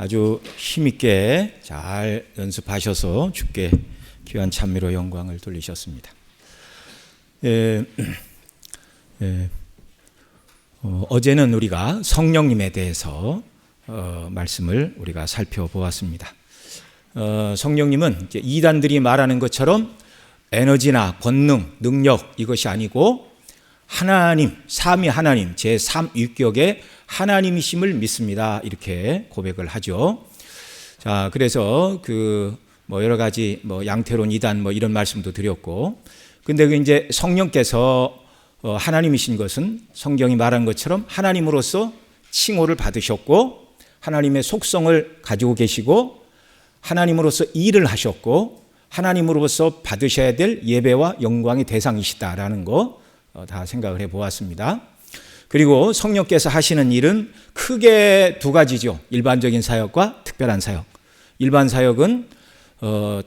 아주 힘있게 잘 연습하셔서 주께 귀한 찬미로 영광을 돌리셨습니다. 어제는 우리가 성령님에 대해서 말씀을 우리가 살펴보았습니다. 성령님은 이제 이단들이 말하는 것처럼 에너지나 권능, 능력 이것이 아니고 하나님, 삼위 하나님, 제3위격의 하나님이심을 믿습니다. 이렇게 고백을 하죠. 자, 그래서 여러 가지 양태론 이단 이런 말씀도 드렸고, 근데 이제 성령께서 하나님이신 것은 성경이 말한 것처럼 하나님으로서 칭호를 받으셨고, 하나님의 속성을 가지고 계시고, 하나님으로서 일을 하셨고, 하나님으로서 받으셔야 될 예배와 영광의 대상이시다라는 거 다 생각을 해보았습니다. 그리고 성령께서 하시는 일은 크게 두 가지죠. 일반적인 사역과 특별한 사역. 일반 사역은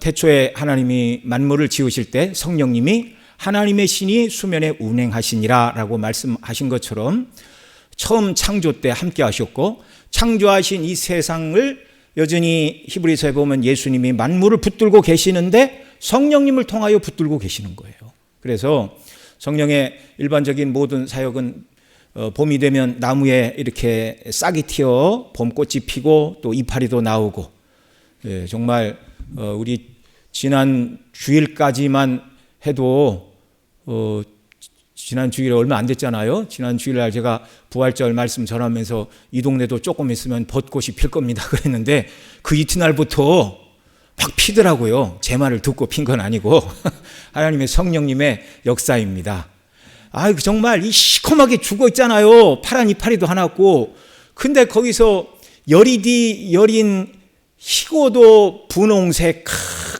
태초에 하나님이 만물을 지으실 때 성령님이 하나님의 신이 수면에 운행하시니라 라고 말씀하신 것처럼 처음 창조 때 함께 하셨고, 창조하신 이 세상을 여전히 히브리서에 보면 예수님이 만물을 붙들고 계시는데 성령님을 통하여 붙들고 계시는 거예요. 그래서 성령의 일반적인 모든 사역은 봄이 되면 나무에 이렇게 싹이 튀어 봄꽃이 피고 또 이파리도 나오고, 정말 우리 지난 주일까지만 해도 지난 주일에 얼마 안 됐잖아요. 지난 주일날 제가 부활절 말씀 전하면서 이 동네도 조금 있으면 벚꽃이 필 겁니다 그랬는데 그 이튿날부터 막 피더라고요. 제 말을 듣고 핀 건 아니고 하나님의 성령님의 역사입니다. 정말 이 시커멓게 죽어 있잖아요. 파란 이파리도 하나 없고. 근데 거기서 여린 희고도 분홍색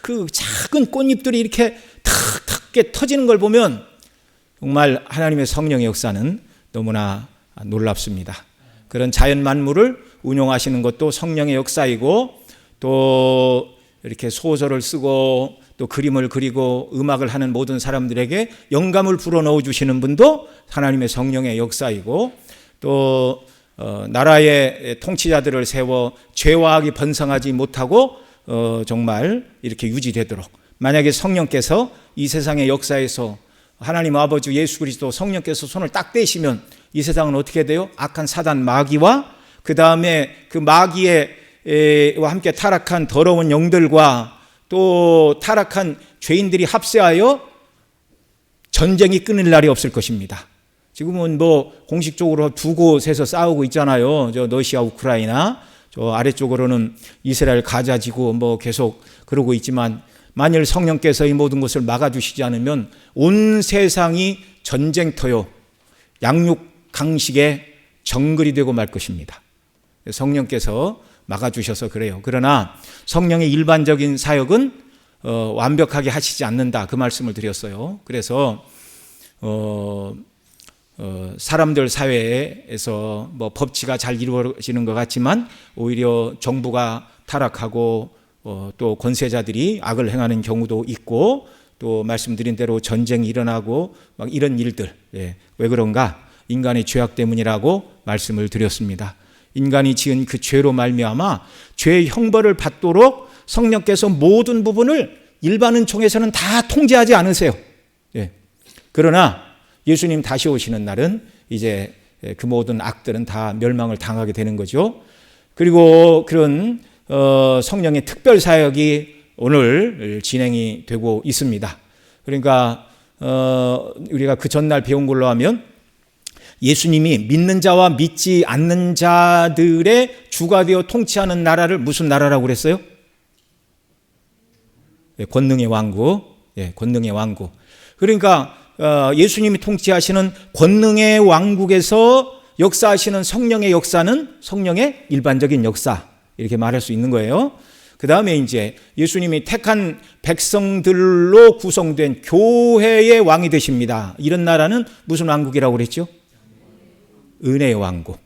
그 작은 꽃잎들이 이렇게 탁탁하게 터지는 걸 보면 정말 하나님의 성령의 역사는 너무나 놀랍습니다. 그런 자연 만물을 운용하시는 것도 성령의 역사이고, 또 이렇게 소설을 쓰고 또 그림을 그리고 음악을 하는 모든 사람들에게 영감을 불어넣어 주시는 분도 하나님의 성령의 역사이고, 또 나라의 통치자들을 세워 죄와 악이 번성하지 못하고 정말 이렇게 유지되도록, 만약에 성령께서 이 세상의 역사에서 하나님 아버지 예수 그리스도 성령께서 손을 딱 떼시면 이 세상은 어떻게 돼요? 악한 사단 마귀와 그 다음에 그 마귀와 함께 타락한 더러운 영들과 또 타락한 죄인들이 합세하여 전쟁이 끊을 날이 없을 것입니다. 지금은 공식적으로 두 곳에서 싸우고 있잖아요. 저 러시아 우크라이나, 저 아래쪽으로는 이스라엘 가자 지구 계속 그러고 있지만, 만일 성령께서 이 모든 것을 막아주시지 않으면 온 세상이 전쟁터요, 양육강식의 정글이 되고 말 것입니다. 성령께서 막아주셔서 그래요. 그러나 성령의 일반적인 사역은 완벽하게 하시지 않는다, 그 말씀을 드렸어요. 그래서 사람들 사회에서 법치가 잘 이루어지는 것 같지만 오히려 정부가 타락하고 또 권세자들이 악을 행하는 경우도 있고, 또 말씀드린 대로 전쟁이 일어나고 이런 일들, 왜 그런가? 인간의 죄악 때문이라고 말씀을 드렸습니다. 인간이 지은 그 죄로 말미암아 죄의 형벌을 받도록 성령께서 모든 부분을 일반 은총에서는 다 통제하지 않으세요. 그러나 예수님 다시 오시는 날은 이제 그 모든 악들은 다 멸망을 당하게 되는 거죠. 그리고 그런 성령의 특별 사역이 오늘 진행이 되고 있습니다. 그러니까 우리가 그 전날 배운 걸로 하면 예수님이 믿는 자와 믿지 않는 자들의 주가 되어 통치하는 나라를 무슨 나라라고 그랬어요? 권능의 왕국. 권능의 왕국. 그러니까 예수님이 통치하시는 권능의 왕국에서 역사하시는 성령의 역사는 성령의 일반적인 역사, 이렇게 말할 수 있는 거예요. 그 다음에 이제 예수님이 택한 백성들로 구성된 교회의 왕이 되십니다. 이런 나라는 무슨 왕국이라고 그랬죠? 은혜의 왕국.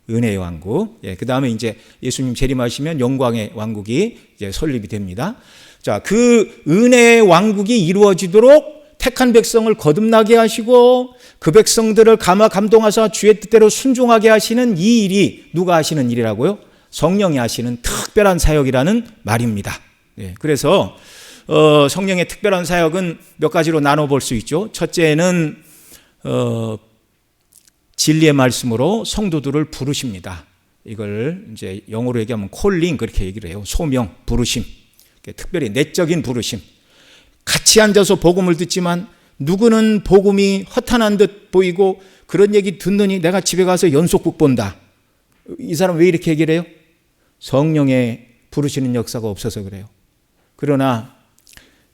은혜의 왕국. 그 다음에 이제 예수님 재림하시면 영광의 왕국이 이제 설립이 됩니다. 자, 그 은혜의 왕국이 이루어지도록 택한 백성을 거듭나게 하시고 그 백성들을 감화 감동하사 주의 뜻대로 순종하게 하시는 이 일이 누가 하시는 일이라고요? 성령이 하시는 특별한 사역이라는 말입니다. 예, 그래서 성령의 특별한 사역은 몇 가지로 나눠볼 수 있죠. 첫째는 진리의 말씀으로 성도들을 부르십니다. 이걸 이제 영어로 얘기하면 콜링 그렇게 얘기를 해요. 소명, 부르심. 특별히 내적인 부르심. 같이 앉아서 복음을 듣지만 누구는 복음이 허탄한 듯 보이고 그런 얘기 듣느니 내가 집에 가서 연속극 본다. 이 사람 왜 이렇게 얘기를 해요? 성령의 부르시는 역사가 없어서 그래요. 그러나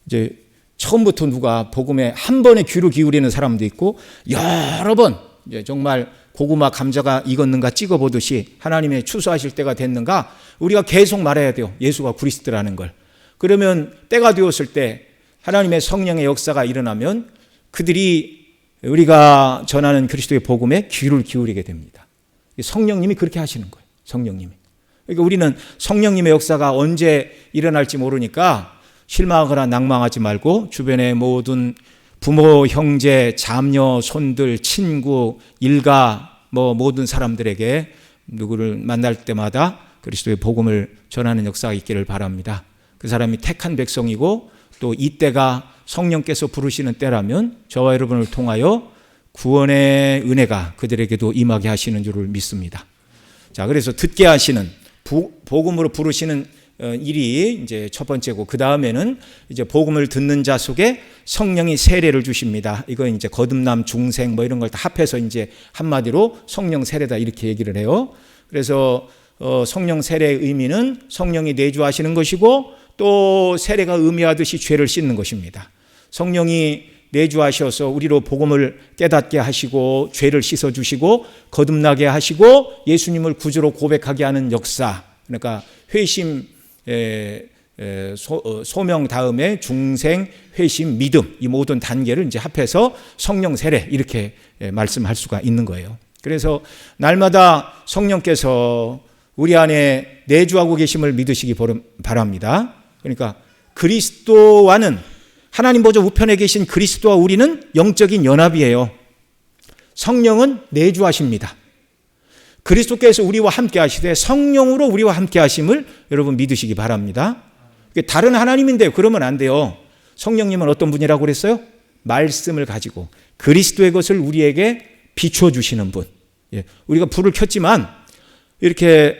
이제 처음부터 누가 복음에 한 번에 귀를 기울이는 사람도 있고 여러 번 이제 정말 고구마 감자가 익었는가 찍어보듯이 하나님의 추수하실 때가 됐는가 우리가 계속 말해야 돼요. 예수가 그리스도라는 걸. 그러면 때가 되었을 때 하나님의 성령의 역사가 일어나면 그들이 우리가 전하는 그리스도의 복음에 귀를 기울이게 됩니다. 성령님이 그렇게 하시는 거예요. 성령님이. 그러니까 우리는 성령님의 역사가 언제 일어날지 모르니까 실망하거나 낭망하지 말고 주변의 모든 부모, 형제, 자녀, 손들, 친구, 일가 모든 사람들에게 누구를 만날 때마다 그리스도의 복음을 전하는 역사가 있기를 바랍니다. 그 사람이 택한 백성이고 또 이때가 성령께서 부르시는 때라면 저와 여러분을 통하여 구원의 은혜가 그들에게도 임하게 하시는 줄을 믿습니다. 자, 그래서 듣게 하시는 복음으로 부르시는 일이 이제 첫 번째고 그 다음에는 이제 복음을 듣는 자 속에 성령이 세례를 주십니다. 이거 이제 거듭남, 중생 이런 걸 다 합해서 이제 한마디로 성령 세례다 이렇게 얘기를 해요. 그래서 성령 세례의 의미는 성령이 내주하시는 것이고 또 세례가 의미하듯이 죄를 씻는 것입니다. 성령이 내주하셔서 우리로 복음을 깨닫게 하시고 죄를 씻어주시고 거듭나게 하시고 예수님을 구주로 고백하게 하는 역사. 그러니까 회심, 소명 다음에 중생, 회심, 믿음 이 모든 단계를 이제 합해서 성령 세례 이렇게 말씀할 수가 있는 거예요. 그래서 날마다 성령께서 우리 안에 내주하고 계심을 믿으시기 바랍니다. 그러니까 그리스도와는 하나님 보좌 우편에 계신 그리스도와 우리는 영적인 연합이에요. 성령은 내주하십니다. 그리스도께서 우리와 함께 하시되 성령으로 우리와 함께 하심을 여러분 믿으시기 바랍니다. 다른 하나님인데요. 그러면 안 돼요. 성령님은 어떤 분이라고 그랬어요? 말씀을 가지고 그리스도의 것을 우리에게 비춰주시는 분. 우리가 불을 켰지만 이렇게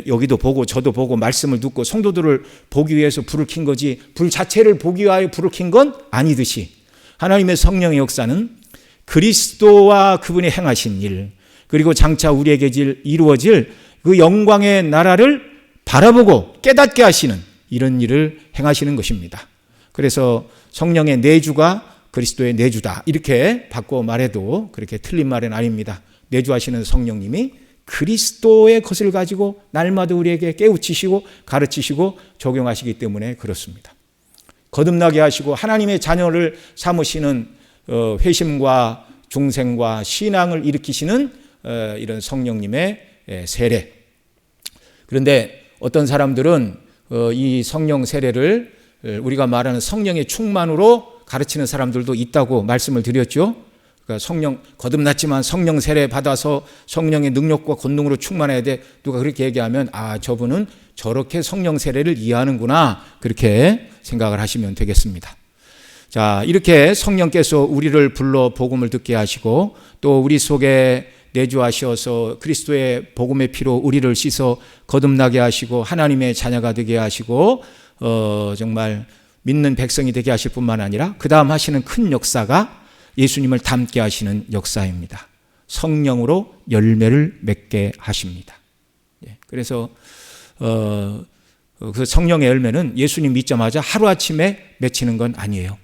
여기도 보고 저도 보고 말씀을 듣고 성도들을 보기 위해서 불을 킨 거지 불 자체를 보기 위하여 불을 킨 건 아니듯이 하나님의 성령의 역사는 그리스도와 그분이 행하신 일 그리고 장차 우리에게 이루어질 그 영광의 나라를 바라보고 깨닫게 하시는 이런 일을 행하시는 것입니다. 그래서 성령의 내주가 그리스도의 내주다 이렇게 바꿔 말해도 그렇게 틀린 말은 아닙니다. 내주하시는 성령님이 그리스도의 것을 가지고 날마다 우리에게 깨우치시고 가르치시고 적용하시기 때문에 그렇습니다. 거듭나게 하시고 하나님의 자녀를 삼으시는 회심과 중생과 신앙을 일으키시는 이런 성령님의 세례. 그런데 어떤 사람들은 이 성령 세례를 우리가 말하는 성령의 충만으로 가르치는 사람들도 있다고 말씀을 드렸죠. 그러니까 성령 거듭났지만 성령 세례 받아서 성령의 능력과 권능으로 충만해야 돼. 누가 그렇게 얘기하면 저분은 저렇게 성령 세례를 이해하는구나 그렇게 생각을 하시면 되겠습니다. 자, 이렇게 성령께서 우리를 불러 복음을 듣게 하시고 또 우리 속에 내주하셔서 그리스도의 복음의 피로 우리를 씻어 거듭나게 하시고 하나님의 자녀가 되게 하시고 정말 믿는 백성이 되게 하실 뿐만 아니라 그 다음 하시는 큰 역사가 예수님을 닮게 하시는 역사입니다. 성령으로 열매를 맺게 하십니다. 그래서 그 성령의 열매는 예수님 믿자마자 하루아침에 맺히는 건 아니에요.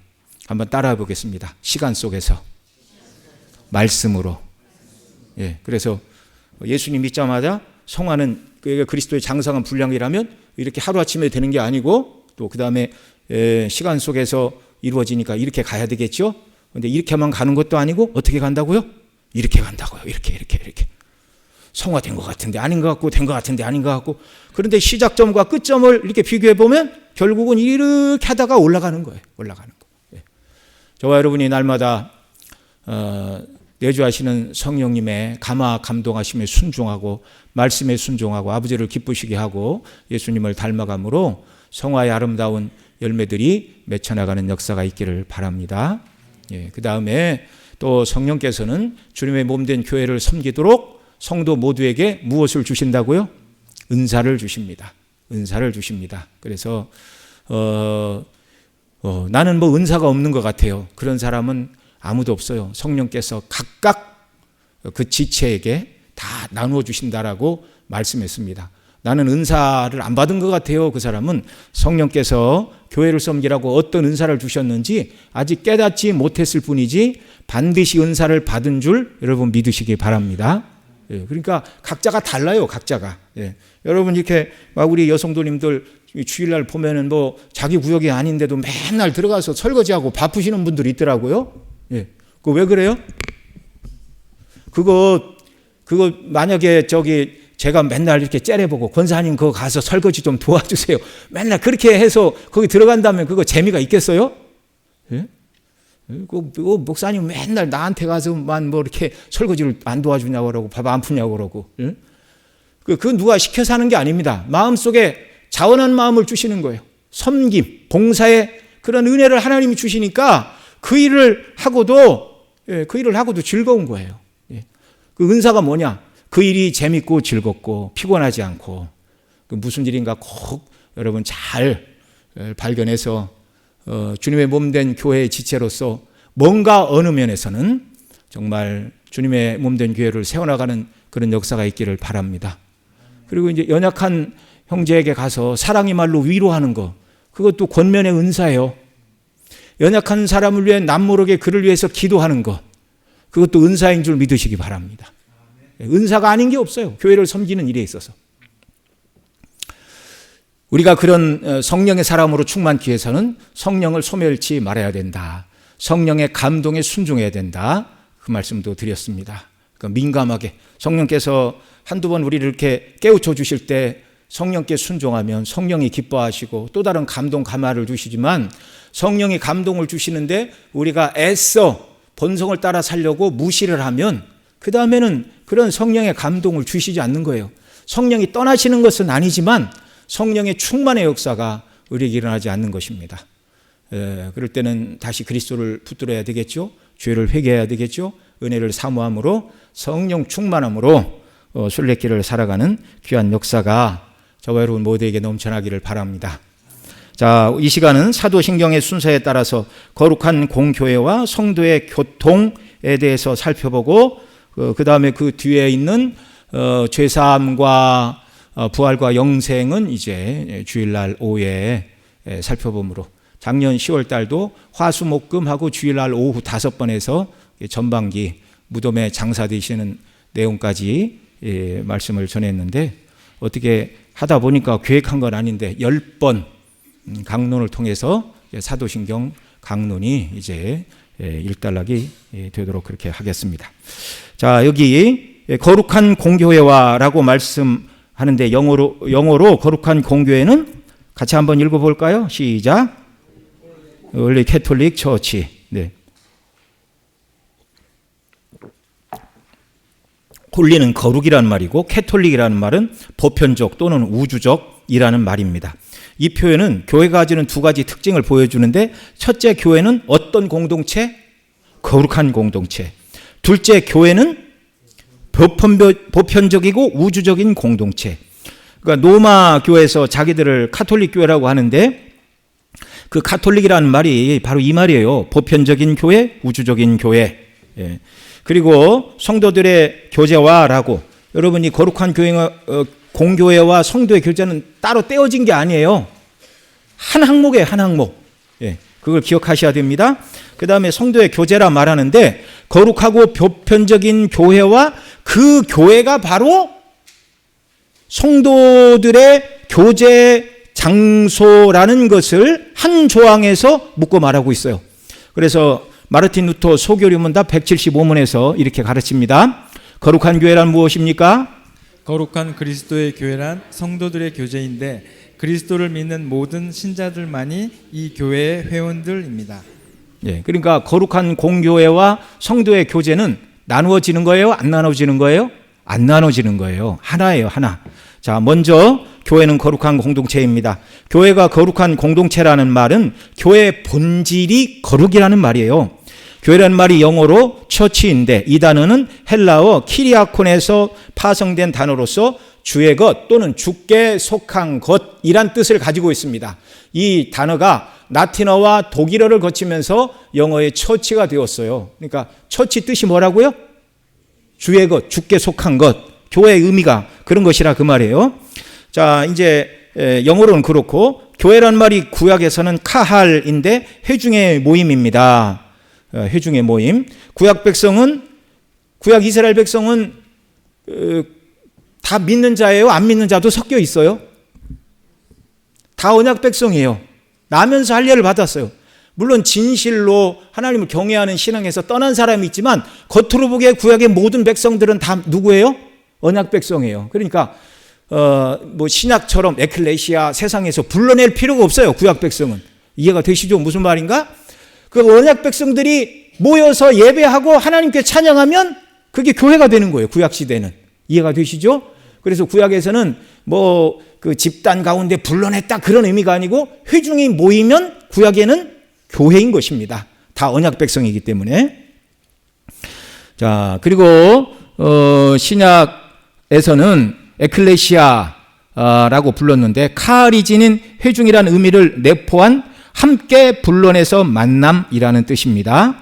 한번 따라해 보겠습니다. 시간 속에서 말씀으로. 그래서 예수님 믿자마자 성화는 그리스도의 장성한 분량이라면 이렇게 하루아침에 되는 게 아니고 또 그 다음에 시간 속에서 이루어지니까 이렇게 가야 되겠죠. 근데 이렇게만 가는 것도 아니고 어떻게 간다고요? 이렇게 간다고요. 이렇게. 성화된 것 같은데 아닌 것 같고 된 것 같은데 아닌 것 같고 그런데 시작점과 끝점을 이렇게 비교해 보면 결국은 이렇게 하다가 올라가는 거예요. 올라가는 거. 저와 여러분이 날마다 내주하시는 성령님의 감화 감동하심에 순종하고 말씀에 순종하고 아버지를 기쁘시게 하고 예수님을 닮아감으로 성화의 아름다운 열매들이 맺혀나가는 역사가 있기를 바랍니다. 그 다음에 또 성령께서는 주님의 몸된 교회를 섬기도록 성도 모두에게 무엇을 주신다고요? 은사를 주십니다. 은사를 주십니다. 그래서 나는 뭐 은사가 없는 것 같아요. 그런 사람은 아무도 없어요. 성령께서 각각 그 지체에게 다 나누어 주신다라고 말씀했습니다. 나는 은사를 안 받은 것 같아요. 그 사람은 성령께서 교회를 섬기라고 어떤 은사를 주셨는지 아직 깨닫지 못했을 뿐이지 반드시 은사를 받은 줄 여러분 믿으시기 바랍니다. 그러니까 각자가 달라요. 각자가. 여러분 이렇게 막 우리 여성도님들 주일날 보면은 뭐 자기 구역이 아닌데도 맨날 들어가서 설거지하고 바쁘시는 분들이 있더라고요. 그거 왜 그래요? 그거 만약에 제가 맨날 이렇게 째려보고 권사님 그거 가서 설거지 좀 도와주세요. 맨날 그렇게 해서 거기 들어간다면 그거 재미가 있겠어요? 그 목사님 맨날 나한테 가서만 뭐 이렇게 설거지를 안 도와주냐고 그러고 밥 안 푸냐고 그러고. 그 누가 시켜서 하는 게 아닙니다. 마음속에 자원한 마음을 주시는 거예요. 섬김, 봉사의 그런 은혜를 하나님이 주시니까 그 일을 하고도 즐거운 거예요. 그 은사가 뭐냐? 그 일이 재밌고 즐겁고 피곤하지 않고 무슨 일인가 꼭 여러분 잘 발견해서 주님의 몸된 교회의 지체로서 뭔가 어느 면에서는 정말 주님의 몸된 교회를 세워나가는 그런 역사가 있기를 바랍니다. 그리고 이제 연약한 형제에게 가서 사랑의 말로 위로하는 거, 그것도 권면의 은사예요. 연약한 사람을 위해 남모르게 그를 위해서 기도하는 것, 그것도 은사인 줄 믿으시기 바랍니다. 은사가 아닌 게 없어요. 교회를 섬기는 일에 있어서. 우리가 그런 성령의 사람으로 충만케 위해서는 성령을 소멸치 말아야 된다. 성령의 감동에 순종해야 된다. 그 말씀도 드렸습니다. 그러니까 민감하게 성령께서 한두 번 우리를 이렇게 깨우쳐 주실 때 성령께 순종하면 성령이 기뻐하시고 또 다른 감동 감화를 주시지만 성령이 감동을 주시는데 우리가 애써 본성을 따라 살려고 무시를 하면 그 다음에는 그런 성령의 감동을 주시지 않는 거예요. 성령이 떠나시는 것은 아니지만 성령의 충만의 역사가 우리에게 일어나지 않는 것입니다. 그럴 때는 다시 그리스도를 붙들어야 되겠죠. 죄를 회개해야 되겠죠. 은혜를 사모함으로 성령 충만함으로 순례길을 살아가는 귀한 역사가 저와 여러분 모두에게 넘쳐나기를 바랍니다. 자, 이 시간은 사도신경의 순서에 따라서 거룩한 공교회와 성도의 교통에 대해서 살펴보고 그 다음에 그 뒤에 있는 죄사함과 부활과 영생은 이제 주일날 오후에 살펴보므로 작년 10월 달도 화수목금하고 주일날 오후 5번에서 전반기 무덤에 장사되시는 내용까지 말씀을 전했는데 어떻게 하다 보니까 계획한 건 아닌데 10번 강론을 통해서 사도신경 강론이 이제 일단락이 되도록 그렇게 하겠습니다. 자, 여기 거룩한 공교회와라고 말씀하는데 영어로 거룩한 공교회는 같이 한번 읽어볼까요? 시작. 원래 캐톨릭 처치. 네. 홀리는 거룩이라는 말이고 캐톨릭이라는 말은 보편적 또는 우주적이라는 말입니다. 이 표현은 교회가 가지는 두 가지 특징을 보여주는데 첫째, 교회는 어떤 공동체? 거룩한 공동체. 둘째, 교회는 보편적이고 우주적인 공동체. 그러니까 로마 교회에서 자기들을 카톨릭 교회라고 하는데 그 카톨릭이라는 말이 바로 이 말이에요. 보편적인 교회, 우주적인 교회. 그리고 성도들의 교제와라고, 여러분이 거룩한 교회와 공교회와 성도의 교제는 따로 떼어진 게 아니에요. 한 항목이에요. 한 항목. 그걸 기억하셔야 됩니다. 그 다음에 성도의 교제라 말하는데 거룩하고 보편적인 교회와 그 교회가 바로 성도들의 교제 장소라는 것을 한 조항에서 묶고 말하고 있어요. 그래서 마르틴 루터 소교리문답 175문에서 이렇게 가르칩니다. 거룩한 교회란 무엇입니까? 거룩한 그리스도의 교회란 성도들의 교제인데 그리스도를 믿는 모든 신자들만이 이 교회의 회원들입니다. 그러니까 거룩한 공교회와 성도의 교제는 나누어지는 거예요? 안 나눠지는 거예요? 안 나눠지는 거예요. 하나예요, 하나. 자, 먼저 교회는 거룩한 공동체입니다. 교회가 거룩한 공동체라는 말은 교회의 본질이 거룩이라는 말이에요. 교회라는 말이 영어로 처치인데 이 단어는 헬라어 키리아콘에서 파생된 단어로서 주의 것 또는 주께 속한 것이란 뜻을 가지고 있습니다. 이 단어가 라틴어와 독일어를 거치면서 영어의 처치가 되었어요. 그러니까 처치 뜻이 뭐라고요? 주의 것, 주께 속한 것, 교회의 의미가 그런 것이라 그 말이에요. 자, 이제 영어로는 그렇고 교회란 말이 구약에서는 카할인데 회중의 모임입니다. 회중의 모임. 구약 이스라엘 백성은 다 믿는 자예요? 안 믿는 자도 섞여 있어요? 다 언약 백성이에요. 나면서 할례를 받았어요. 물론 진실로 하나님을 경외하는 신앙에서 떠난 사람이 있지만 겉으로 보기에 구약의 모든 백성들은 다 누구예요? 언약 백성이에요. 그러니까 뭐 신약처럼 에클레시아 세상에서 불러낼 필요가 없어요. 구약 백성은. 이해가 되시죠? 무슨 말인가? 그 언약 백성들이 모여서 예배하고 하나님께 찬양하면 그게 교회가 되는 거예요. 구약 시대는. 이해가 되시죠? 그래서 구약에서는 뭐 그 집단 가운데 불러냈다 그런 의미가 아니고 회중이 모이면 구약에는 교회인 것입니다. 다 언약 백성이기 때문에. 자, 그리고 신약에서는 에클레시아라고 불렀는데 카리지는 회중이라는 의미를 내포한 함께 불러내서 만남이라는 뜻입니다.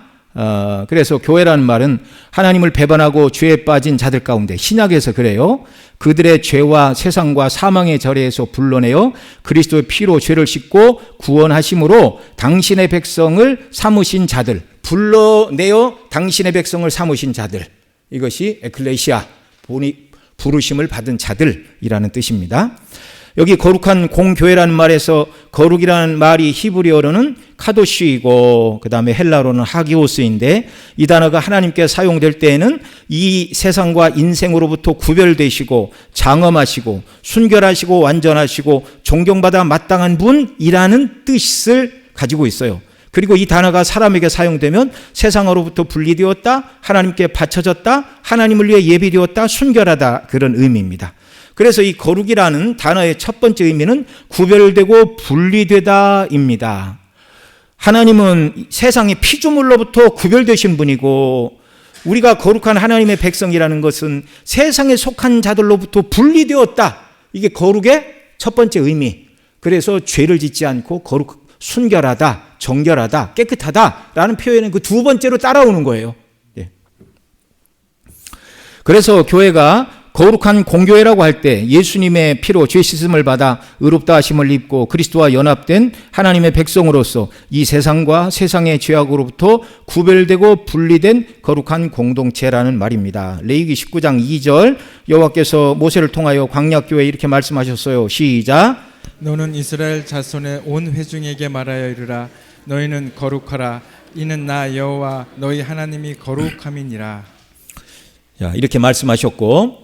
그래서 교회라는 말은 하나님을 배반하고 죄에 빠진 자들 가운데 신약에서 그래요. 그들의 죄와 세상과 사망의 절에서 불러내어 그리스도의 피로 죄를 씻고 구원하심으로 당신의 백성을 삼으신 자들, 불러내어 당신의 백성을 삼으신 자들, 이것이 에클레시아, 부르심을 받은 자들이라는 뜻입니다. 여기 거룩한 공교회라는 말에서 거룩이라는 말이 히브리어로는 카도시이고 그 다음에 헬라로는 하기오스인데 이 단어가 하나님께 사용될 때에는 이 세상과 인생으로부터 구별되시고 장엄하시고 순결하시고 완전하시고 존경받아 마땅한 분이라는 뜻을 가지고 있어요. 그리고 이 단어가 사람에게 사용되면 세상으로부터 분리되었다, 하나님께 바쳐졌다, 하나님을 위해 예비되었다, 순결하다 그런 의미입니다. 그래서 이 거룩이라는 단어의 첫 번째 의미는 구별되고 분리되다입니다. 하나님은 세상의 피조물로부터 구별되신 분이고 우리가 거룩한 하나님의 백성이라는 것은 세상에 속한 자들로부터 분리되었다. 이게 거룩의 첫 번째 의미. 그래서 죄를 짓지 않고 순결하다, 정결하다, 깨끗하다라는 표현은 그 두 번째로 따라오는 거예요. 그래서 교회가 거룩한 공교회라고 할 때 예수님의 피로 죄 씻음을 받아 의롭다 하심을 입고 그리스도와 연합된 하나님의 백성으로서 이 세상과 세상의 죄악으로부터 구별되고 분리된 거룩한 공동체라는 말입니다. 레위기 19장 2절 여호와께서 모세를 통하여 광야교회에 이렇게 말씀하셨어요. 시작. 너는 이스라엘 자손의 온 회중에게 말하여 이르라. 너희는 거룩하라. 이는 나 여호와 너희 하나님이 거룩함이니라. 자, 이렇게 말씀하셨고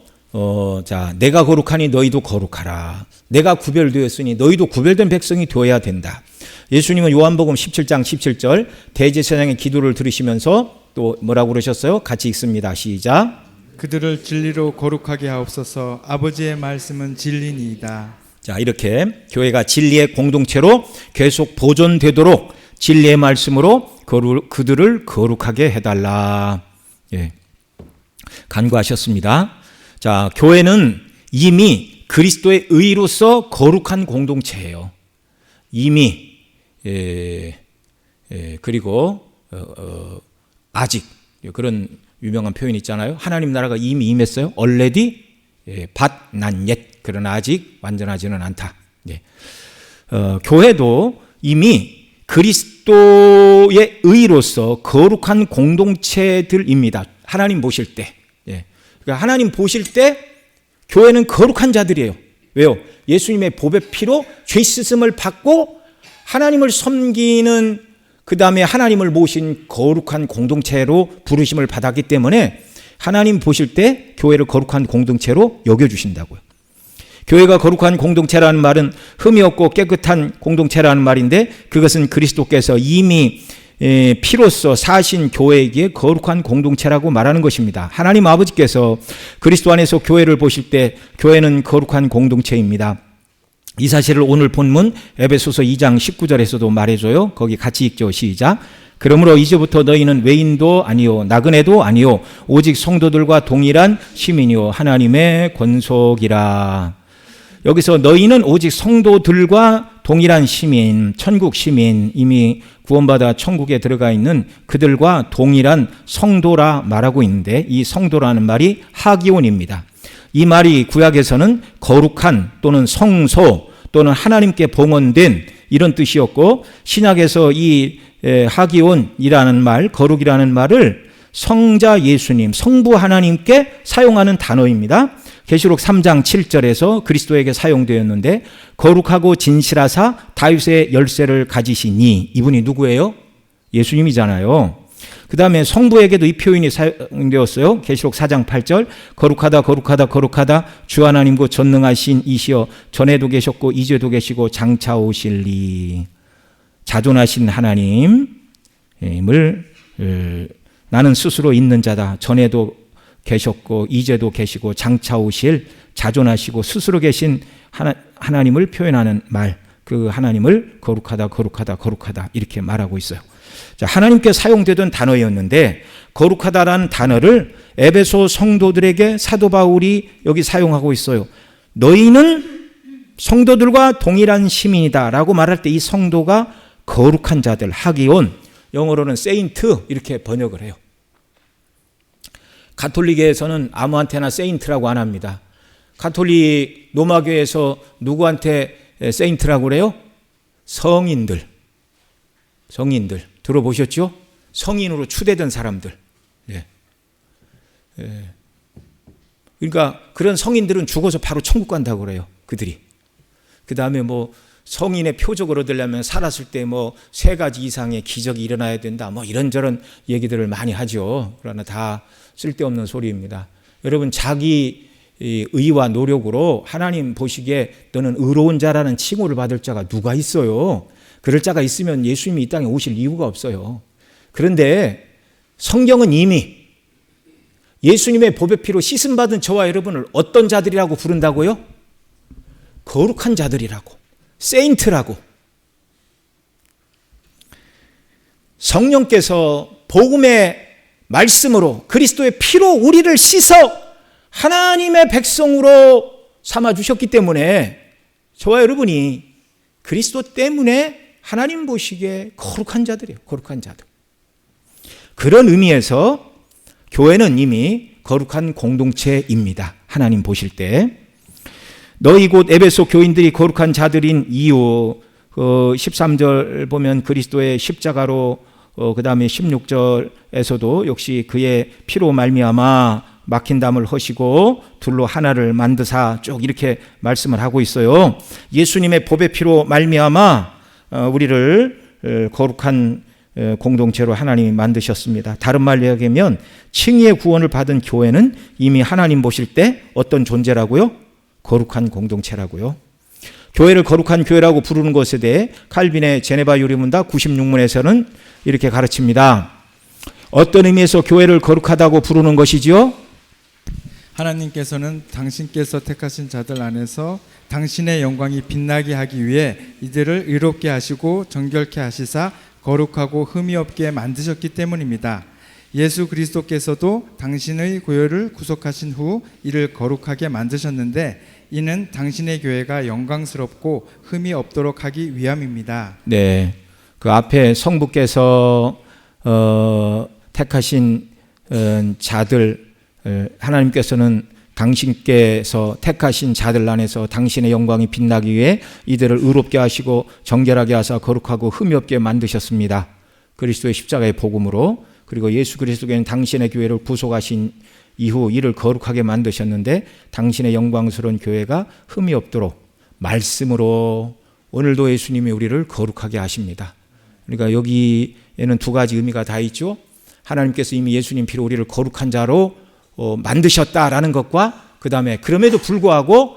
자, 내가 거룩하니 너희도 거룩하라. 내가 구별되었으니 너희도 구별된 백성이 되어야 된다. 예수님은 요한복음 17장 17절 대제사장의 기도를 들으시면서 또 뭐라고 그러셨어요? 같이 읽습니다. 시작. 그들을 진리로 거룩하게 하옵소서. 아버지의 말씀은 진리니이다. 자, 이렇게 교회가 진리의 공동체로 계속 보존되도록 진리의 말씀으로 그들을 거룩하게 해달라. 예, 간구하셨습니다. 자, 교회는 이미 그리스도의 의로서 거룩한 공동체예요. 이미 그리고 아직 그런 유명한 표현이 있잖아요. 하나님 나라가 이미 임했어요. already but not yet. 그러나 아직 완전하지는 않다. 교회도 이미 그리스도의 의로서 거룩한 공동체들입니다. 하나님 보실 때. 그러니까 하나님 보실 때 교회는 거룩한 자들이에요. 왜요? 예수님의 보배 피로 죄 씻음을 받고 하나님을 섬기는 그 다음에 하나님을 모신 거룩한 공동체로 부르심을 받았기 때문에 하나님 보실 때 교회를 거룩한 공동체로 여겨주신다고요. 교회가 거룩한 공동체라는 말은 흠이 없고 깨끗한 공동체라는 말인데 그것은 그리스도께서 이미 피로써 사신 교회에게 거룩한 공동체라고 말하는 것입니다. 하나님 아버지께서 그리스도 안에서 교회를 보실 때 교회는 거룩한 공동체입니다. 이 사실을 오늘 본문 에베소서 2장 19절에서도 말해줘요. 거기 같이 읽죠. 시작. 그러므로 이제부터 너희는 외인도 아니요 나그네도 아니요 오직 성도들과 동일한 시민이요 하나님의 권속이라. 여기서 너희는 오직 성도들과 동일한 시민, 천국 시민, 이미 구원받아 천국에 들어가 있는 그들과 동일한 성도라 말하고 있는데, 이 성도라는 말이 하기온입니다. 이 말이 구약에서는 거룩한 또는 성소 또는 하나님께 봉헌된 이런 뜻이었고, 신약에서 이 하기온이라는 말, 거룩이라는 말을 성자 예수님, 성부 하나님께 사용하는 단어입니다. 계시록 3장 7절에서 그리스도에게 사용되었는데, 거룩하고 진실하사 다윗의 열쇠를 가지시니, 이분이 누구예요? 예수님이잖아요. 그 다음에 성부에게도 이 표현이 사용되었어요. 계시록 4장 8절, 거룩하다 거룩하다 거룩하다 주 하나님 곧 전능하신 이시여 전에도 계셨고 이제도 계시고 장차 오실리. 자존하신 하나님을 나는 스스로 있는 자다. 전에도 계셨고 이제도 계시고 장차 오실 자존하시고 스스로 계신 하나님을 표현하는 말, 그 하나님을 거룩하다 거룩하다 거룩하다 이렇게 말하고 있어요. 자, 하나님께 사용되던 단어였는데, 거룩하다라는 단어를 에베소 성도들에게 사도 바울이 여기 사용하고 있어요. 너희는 성도들과 동일한 시민이다 라고 말할 때 이 성도가 거룩한 자들, 하기온, 영어로는 세인트 이렇게 번역을 해요. 가톨릭에서는 아무한테나 세인트라고 안 합니다. 가톨릭 로마교에서 누구한테 세인트라고 그래요? 성인들 들어보셨죠? 성인으로 추대된 사람들. 그러니까 그런 성인들은 죽어서 바로 천국 간다고 그래요. 그들이. 그 다음에 뭐 성인의 표적을 얻으려면 살았을 때 뭐 3가지 이상의 기적이 일어나야 된다. 뭐 이런저런 얘기들을 많이 하죠. 그러나 다 쓸데없는 소리입니다. 여러분, 자기 의와 노력으로 하나님 보시기에 너는 의로운 자라는 칭호를 받을 자가 누가 있어요? 그럴 자가 있으면 예수님이 이 땅에 오실 이유가 없어요. 그런데 성경은 이미 예수님의 보배 피로 씻음받은 저와 여러분을 어떤 자들이라고 부른다고요? 거룩한 자들이라고, 세인트라고. 성령께서 복음의 말씀으로 그리스도의 피로 우리를 씻어 하나님의 백성으로 삼아주셨기 때문에 저와 여러분이 그리스도 때문에 하나님 보시기에 거룩한 자들이에요. 거룩한 자들. 그런 의미에서 교회는 이미 거룩한 공동체입니다. 하나님 보실 때. 너희 곧 에베소 교인들이 거룩한 자들인 이유, 13절 보면 그리스도의 십자가로, 그 다음에 16절에서도 역시 그의 피로 말미암아 막힌 담을 허시고 둘로 하나를 만드사 쭉 이렇게 말씀을 하고 있어요. 예수님의 보배 피로 말미암아 우리를 거룩한 공동체로 하나님이 만드셨습니다. 다른 말로 얘기하면 칭의의 구원을 받은 교회는 이미 하나님 보실 때 어떤 존재라고요? 거룩한 공동체라고요. 교회를 거룩한 교회라고 부르는 것에 대해 칼빈의 제네바 유리문답 96문에서는 이렇게 가르칩니다. 어떤 의미에서 교회를 거룩하다고 부르는 것이지요? 하나님께서는 당신께서 택하신 자들 안에서 당신의 영광이 빛나게 하기 위해 이들을 의롭게 하시고 정결케 하시사 거룩하고 흠이 없게 만드셨기 때문입니다. 예수 그리스도께서도 당신의 교회를 구속하신 후 이를 거룩하게 만드셨는데, 이는 당신의 교회가 영광스럽고 흠이 없도록 하기 위함입니다. 네, 그 앞에 성부께서 택하신 자들, 하나님께서는 당신께서 택하신 자들 안에서 당신의 영광이 빛나기 위해 이들을 의롭게 하시고 정결하게 하사 거룩하고 흠이 없게 만드셨습니다. 그리스도의 십자가의 복음으로. 그리고 예수 그리스도께서는 당신의 교회를 구속하신 이후 이를 거룩하게 만드셨는데, 당신의 영광스러운 교회가 흠이 없도록 말씀으로 오늘도 예수님이 우리를 거룩하게 하십니다. 그러니까 여기에는 2가지 의미가 다 있죠. 하나님께서 이미 예수님 피로 우리를 거룩한 자로 만드셨다라는 것과, 그 다음에 그럼에도 불구하고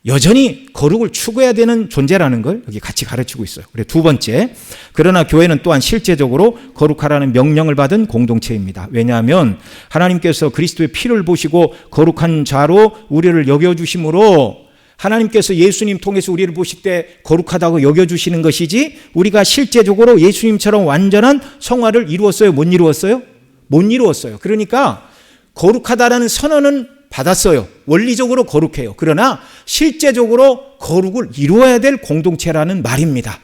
여전히 거룩을 추구해야 되는 존재라는 걸 여기 같이 가르치고 있어요. 그리고 두 번째, 그러나 교회는 또한 실제적으로 거룩하라는 명령을 받은 공동체입니다. 왜냐하면 하나님께서 그리스도의 피를 보시고 거룩한 자로 우리를 여겨주심으로 하나님께서 예수님 통해서 우리를 보실 때 거룩하다고 여겨주시는 것이지, 우리가 실제적으로 예수님처럼 완전한 성화를 이루었어요? 못 이루었어요? 못 이루었어요. 그러니까 거룩하다라는 선언은 받았어요. 원리적으로 거룩해요. 그러나 실제적으로 거룩을 이루어야 될 공동체라는 말입니다.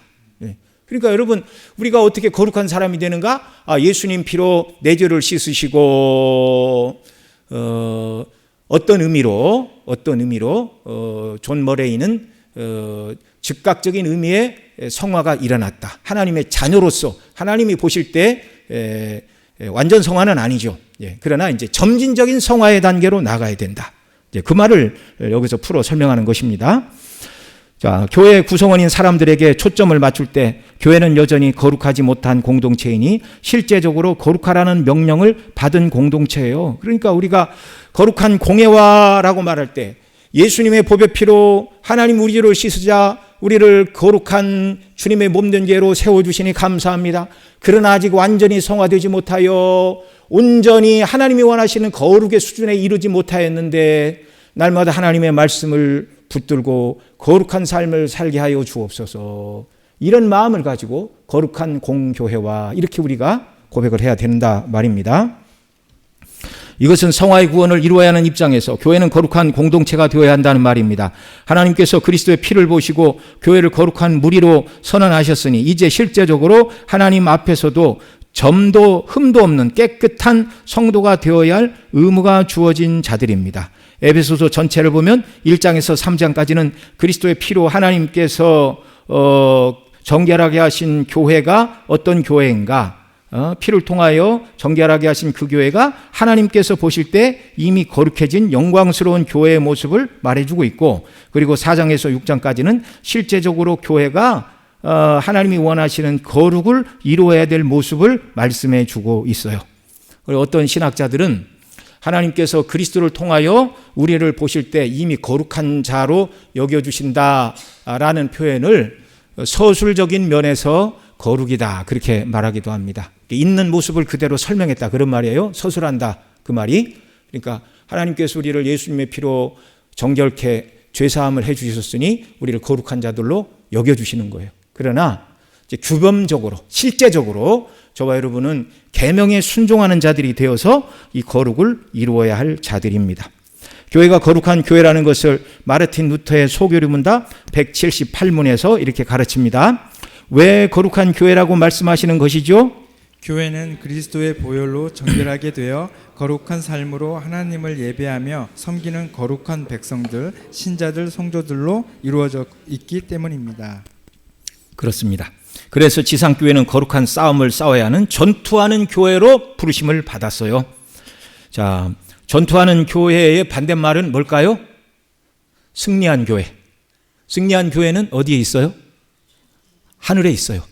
그러니까 여러분, 우리가 어떻게 거룩한 사람이 되는가? 예수님 피로 내 죄를 씻으시고 어떤 의미로 존 머레이는 즉각적인 의미의 성화가 일어났다. 하나님의 자녀로서 하나님이 보실 때 완전 성화는 아니죠. 그러나 이제 점진적인 성화의 단계로 나가야 된다. 그 말을 여기서 풀어 설명하는 것입니다. 자, 교회 구성원인 사람들에게 초점을 맞출 때 교회는 여전히 거룩하지 못한 공동체이니 실제적으로 거룩하라는 명령을 받은 공동체예요. 그러니까 우리가 거룩한 공예화라고 말할 때 예수님의 보배 피로 하나님 우리를 씻으자 우리를 거룩한 주님의 몸된 죄로 세워주시니 감사합니다. 그러나 아직 완전히 성화되지 못하여 온전히 하나님이 원하시는 거룩의 수준에 이르지 못하였는데 날마다 하나님의 말씀을 붙들고 거룩한 삶을 살게 하여 주옵소서. 이런 마음을 가지고 거룩한 공교회와 이렇게 우리가 고백을 해야 된다 말입니다. 이것은 성화의 구원을 이루어야 하는 입장에서 교회는 거룩한 공동체가 되어야 한다는 말입니다. 하나님께서 그리스도의 피를 보시고 교회를 거룩한 무리로 선언하셨으니 이제 실제적으로 하나님 앞에서도 점도 흠도 없는 깨끗한 성도가 되어야 할 의무가 주어진 자들입니다. 에베소서 전체를 보면 1장에서 3장까지는 그리스도의 피로 하나님께서 정결하게 하신 교회가 어떤 교회인가, 피를 통하여 정결하게 하신 그 교회가 하나님께서 보실 때 이미 거룩해진 영광스러운 교회의 모습을 말해주고 있고, 그리고 4장에서 6장까지는 실제적으로 교회가 하나님이 원하시는 거룩을 이루어야 될 모습을 말씀해 주고 있어요. 그리고 어떤 신학자들은 하나님께서 그리스도를 통하여 우리를 보실 때 이미 거룩한 자로 여겨주신다라는 표현을 서술적인 면에서 거룩이다 그렇게 말하기도 합니다. 있는 모습을 그대로 설명했다 그런 말이에요. 서술한다 그 말이. 그러니까 하나님께서 우리를 예수님의 피로 정결케 죄사함을 해주셨으니 우리를 거룩한 자들로 여겨주시는 거예요. 그러나 이제 규범적으로 실제적으로 저와 여러분은 계명에 순종하는 자들이 되어서 이 거룩을 이루어야 할 자들입니다. 교회가 거룩한 교회라는 것을 마르틴 루터의 소교리문답 178문에서 이렇게 가르칩니다. 왜 거룩한 교회라고 말씀하시는 것이죠? 교회는 그리스도의 보혈로 정결하게 되어 거룩한 삶으로 하나님을 예배하며 섬기는 거룩한 백성들, 신자들, 성도들로 이루어져 있기 때문입니다. 그렇습니다. 그래서 지상교회는 거룩한 싸움을 싸워야 하는 전투하는 교회로 부르심을 받았어요. 자, 전투하는 교회의 반대말은 뭘까요? 승리한 교회. 승리한 교회는 어디에 있어요? 하늘에 있어요.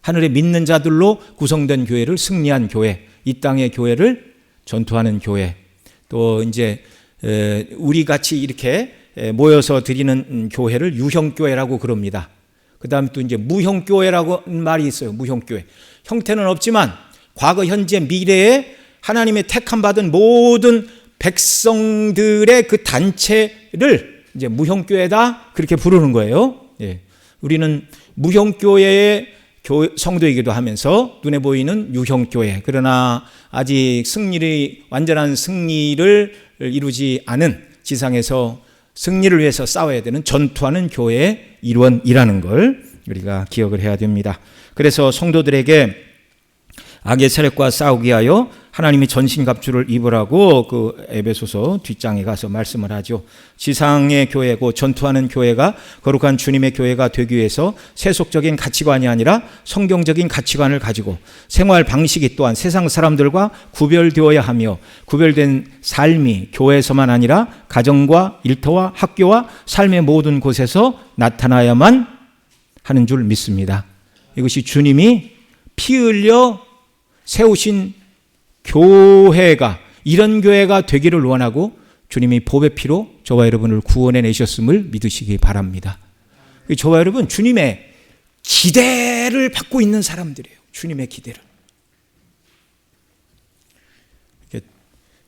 하늘에 믿는 자들로 구성된 교회를 승리한 교회, 이 땅의 교회를 전투하는 교회. 또 이제 우리 같이 이렇게 모여서 드리는 교회를 유형교회라고 그럽니다. 그 다음에 또 이제 무형교회라고 말이 있어요. 무형교회. 형태는 없지만 과거, 현재, 미래에 하나님의 택함 받은 모든 백성들의 그 단체를 이제 무형교회다 그렇게 부르는 거예요. 예. 우리는 무형교회의 성도이기도 하면서 눈에 보이는 유형교회, 그러나 아직 완전한 승리를 이루지 않은 지상에서 승리를 위해서 싸워야 되는 전투하는 교회의 일원이라는 걸 우리가 기억을 해야 됩니다. 그래서 성도들에게 악의 세력과 싸우기 위하여 하나님이 전신갑주를 입으라고 그 에베소서 뒷장에 가서 말씀을 하죠. 지상의 교회고 전투하는 교회가 거룩한 주님의 교회가 되기 위해서 세속적인 가치관이 아니라 성경적인 가치관을 가지고 생활 방식이 또한 세상 사람들과 구별되어야 하며 구별된 삶이 교회에서만 아니라 가정과 일터와 학교와 삶의 모든 곳에서 나타나야만 하는 줄 믿습니다. 이것이 주님이 피 흘려 세우신 교회가, 이런 교회가 되기를 원하고 주님이 보배 피로 저와 여러분을 구원해 내셨음을 믿으시기 바랍니다. 저와 여러분 주님의 기대를 받고 있는 사람들이에요. 주님의 기대를.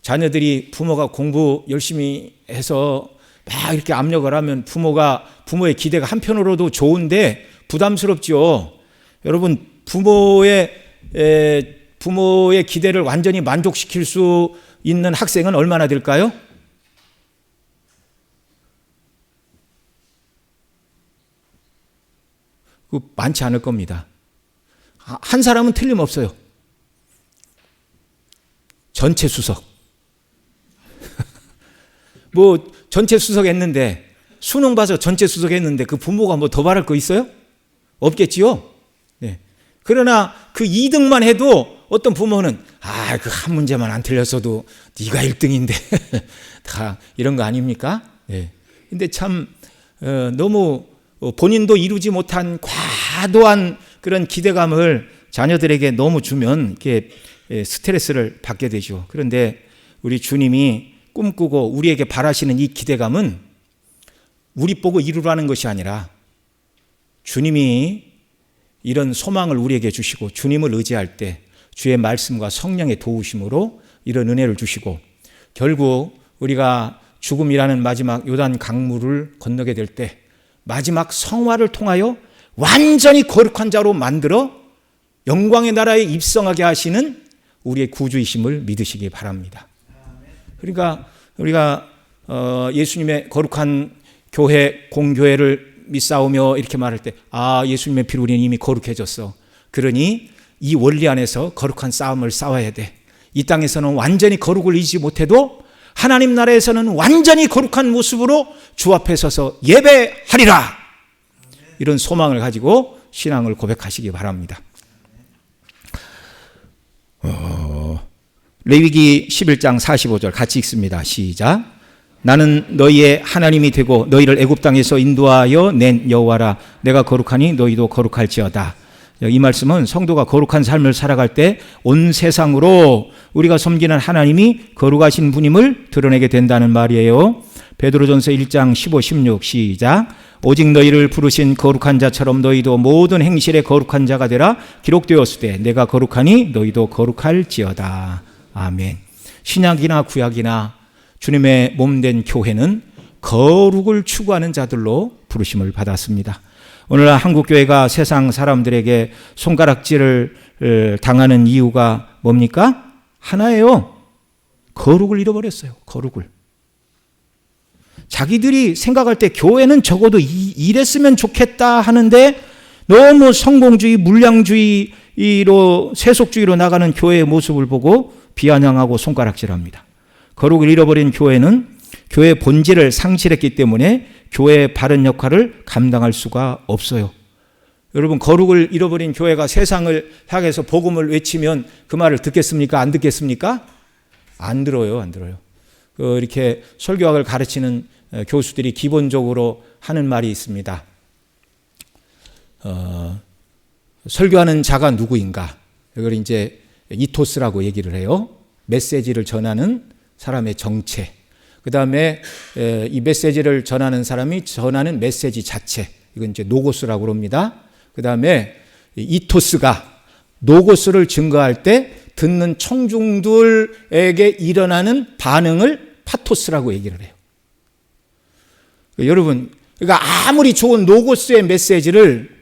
자녀들이 부모가 공부 열심히 해서 막 이렇게 압력을 하면 부모의 기대가 한편으로도 좋은데 부담스럽죠. 여러분 부모의 기대를 완전히 만족시킬 수 있는 학생은 얼마나 될까요? 많지 않을 겁니다. 한 사람은 틀림없어요. 전체 수석. 뭐 전체 수석 했는데 수능 봐서 전체 수석 했는데 그 부모가 뭐 더 바랄 거 있어요? 없겠지요. 네. 그러나 그 2등만 해도 어떤 부모는 그 한 문제만 안 틀렸어도 네가 1등인데 다 이런 거 아닙니까? 네. 근데 참 너무 본인도 이루지 못한 과도한 그런 기대감을 자녀들에게 너무 주면 이렇게 스트레스를 받게 되죠. 그런데 우리 주님이 꿈꾸고 우리에게 바라시는 이 기대감은 우리 보고 이루라는 것이 아니라 주님이 이런 소망을 우리에게 주시고 주님을 의지할 때 주의 말씀과 성령의 도우심으로 이런 은혜를 주시고 결국 우리가 죽음이라는 마지막 요단 강물을 건너게 될 때 마지막 성화를 통하여 완전히 거룩한 자로 만들어 영광의 나라에 입성하게 하시는 우리의 구주이심을 믿으시기 바랍니다. 그러니까 우리가 예수님의 거룩한 교회, 공교회를 믿사오며 이렇게 말할 때 예수님의 피로 우리는 이미 거룩해졌어. 그러니 이 원리 안에서 거룩한 싸움을 싸워야 돼. 이 땅에서는 완전히 거룩을 이루지 못해도 하나님 나라에서는 완전히 거룩한 모습으로 주 앞에 서서 예배하리라. 이런 소망을 가지고 신앙을 고백하시기 바랍니다. 레위기 11장 45절 같이 읽습니다. 시작. 나는 너희의 하나님이 되고 너희를 애굽 땅에서 인도하여 낸 여호와라. 내가 거룩하니 너희도 거룩할지어다. 이 말씀은 성도가 거룩한 삶을 살아갈 때 온 세상으로 우리가 섬기는 하나님이 거룩하신 분임을 드러내게 된다는 말이에요. 베드로전서 1장 15, 16 시작. 오직 너희를 부르신 거룩한 자처럼 너희도 모든 행실에 거룩한 자가 되라. 기록되었으되 내가 거룩하니 너희도 거룩할지어다. 아멘. 신약이나 구약이나 주님의 몸된 교회는 거룩을 추구하는 자들로 부르심을 받았습니다. 오늘날 한국교회가 세상 사람들에게 손가락질을 당하는 이유가 뭡니까? 하나예요. 거룩을 잃어버렸어요. 거룩을. 자기들이 생각할 때 교회는 적어도 이랬으면 좋겠다 하는데 너무 성공주의, 물량주의로 세속주의로 나가는 교회의 모습을 보고 비아냥하고 손가락질합니다. 거룩을 잃어버린 교회는 교회의 본질을 상실했기 때문에 교회의 바른 역할을 감당할 수가 없어요. 여러분, 거룩을 잃어버린 교회가 세상을 향해서 복음을 외치면 그 말을 듣겠습니까? 안 듣겠습니까? 안 들어요. 안 들어요. 이렇게 설교학을 가르치는 교수들이 기본적으로 하는 말이 있습니다. 설교하는 자가 누구인가? 이걸 이제 이토스라고 얘기를 해요. 메시지를 전하는 사람의 정체. 그 다음에 이 메시지를 전하는 사람이 전하는 메시지 자체. 이건 이제 노고스라고 합니다. 그 다음에 이토스가 노고스를 증거할 때 듣는 청중들에게 일어나는 반응을 파토스라고 얘기를 해요. 여러분, 그러니까 아무리 좋은 노고스의 메시지를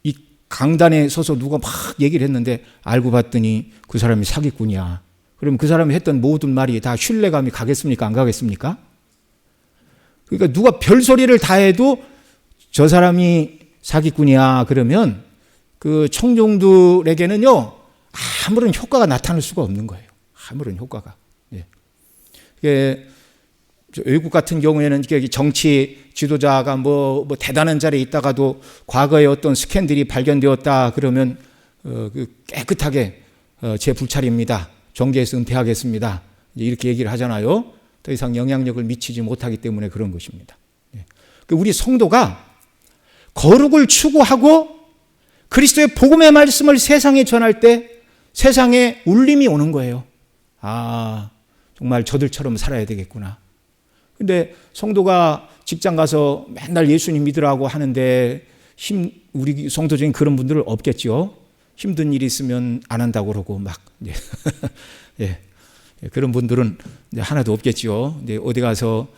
이 강단에 서서 누가 막 얘기를 했는데 알고 봤더니 그 사람이 사기꾼이야. 그럼 그 사람이 했던 모든 말이 다 신뢰감이 가겠습니까? 안 가겠습니까? 그러니까 누가 별소리를 다 해도 저 사람이 사기꾼이야 그러면 그 청중들에게는요 아무런 효과가 나타날 수가 없는 거예요. 아무런 효과가. 예. 외국 같은 경우에는 정치 지도자가 뭐 대단한 자리에 있다가도 과거에 어떤 스캔들이 발견되었다 그러면 깨끗하게 제 불찰입니다. 정계에서 은퇴하겠습니다. 이렇게 얘기를 하잖아요. 더 이상 영향력을 미치지 못하기 때문에 그런 것입니다. 우리 성도가 거룩을 추구하고 그리스도의 복음의 말씀을 세상에 전할 때 세상에 울림이 오는 거예요. 정말 저들처럼 살아야 되겠구나. 근데 성도가 직장 가서 맨날 예수님 믿으라고 하는데 우리 성도 중에 그런 분들 없겠죠. 힘든 일이 있으면 안 한다고 그러고 막 예. 그런 분들은 이제 하나도 없겠죠. 근데 어디 가서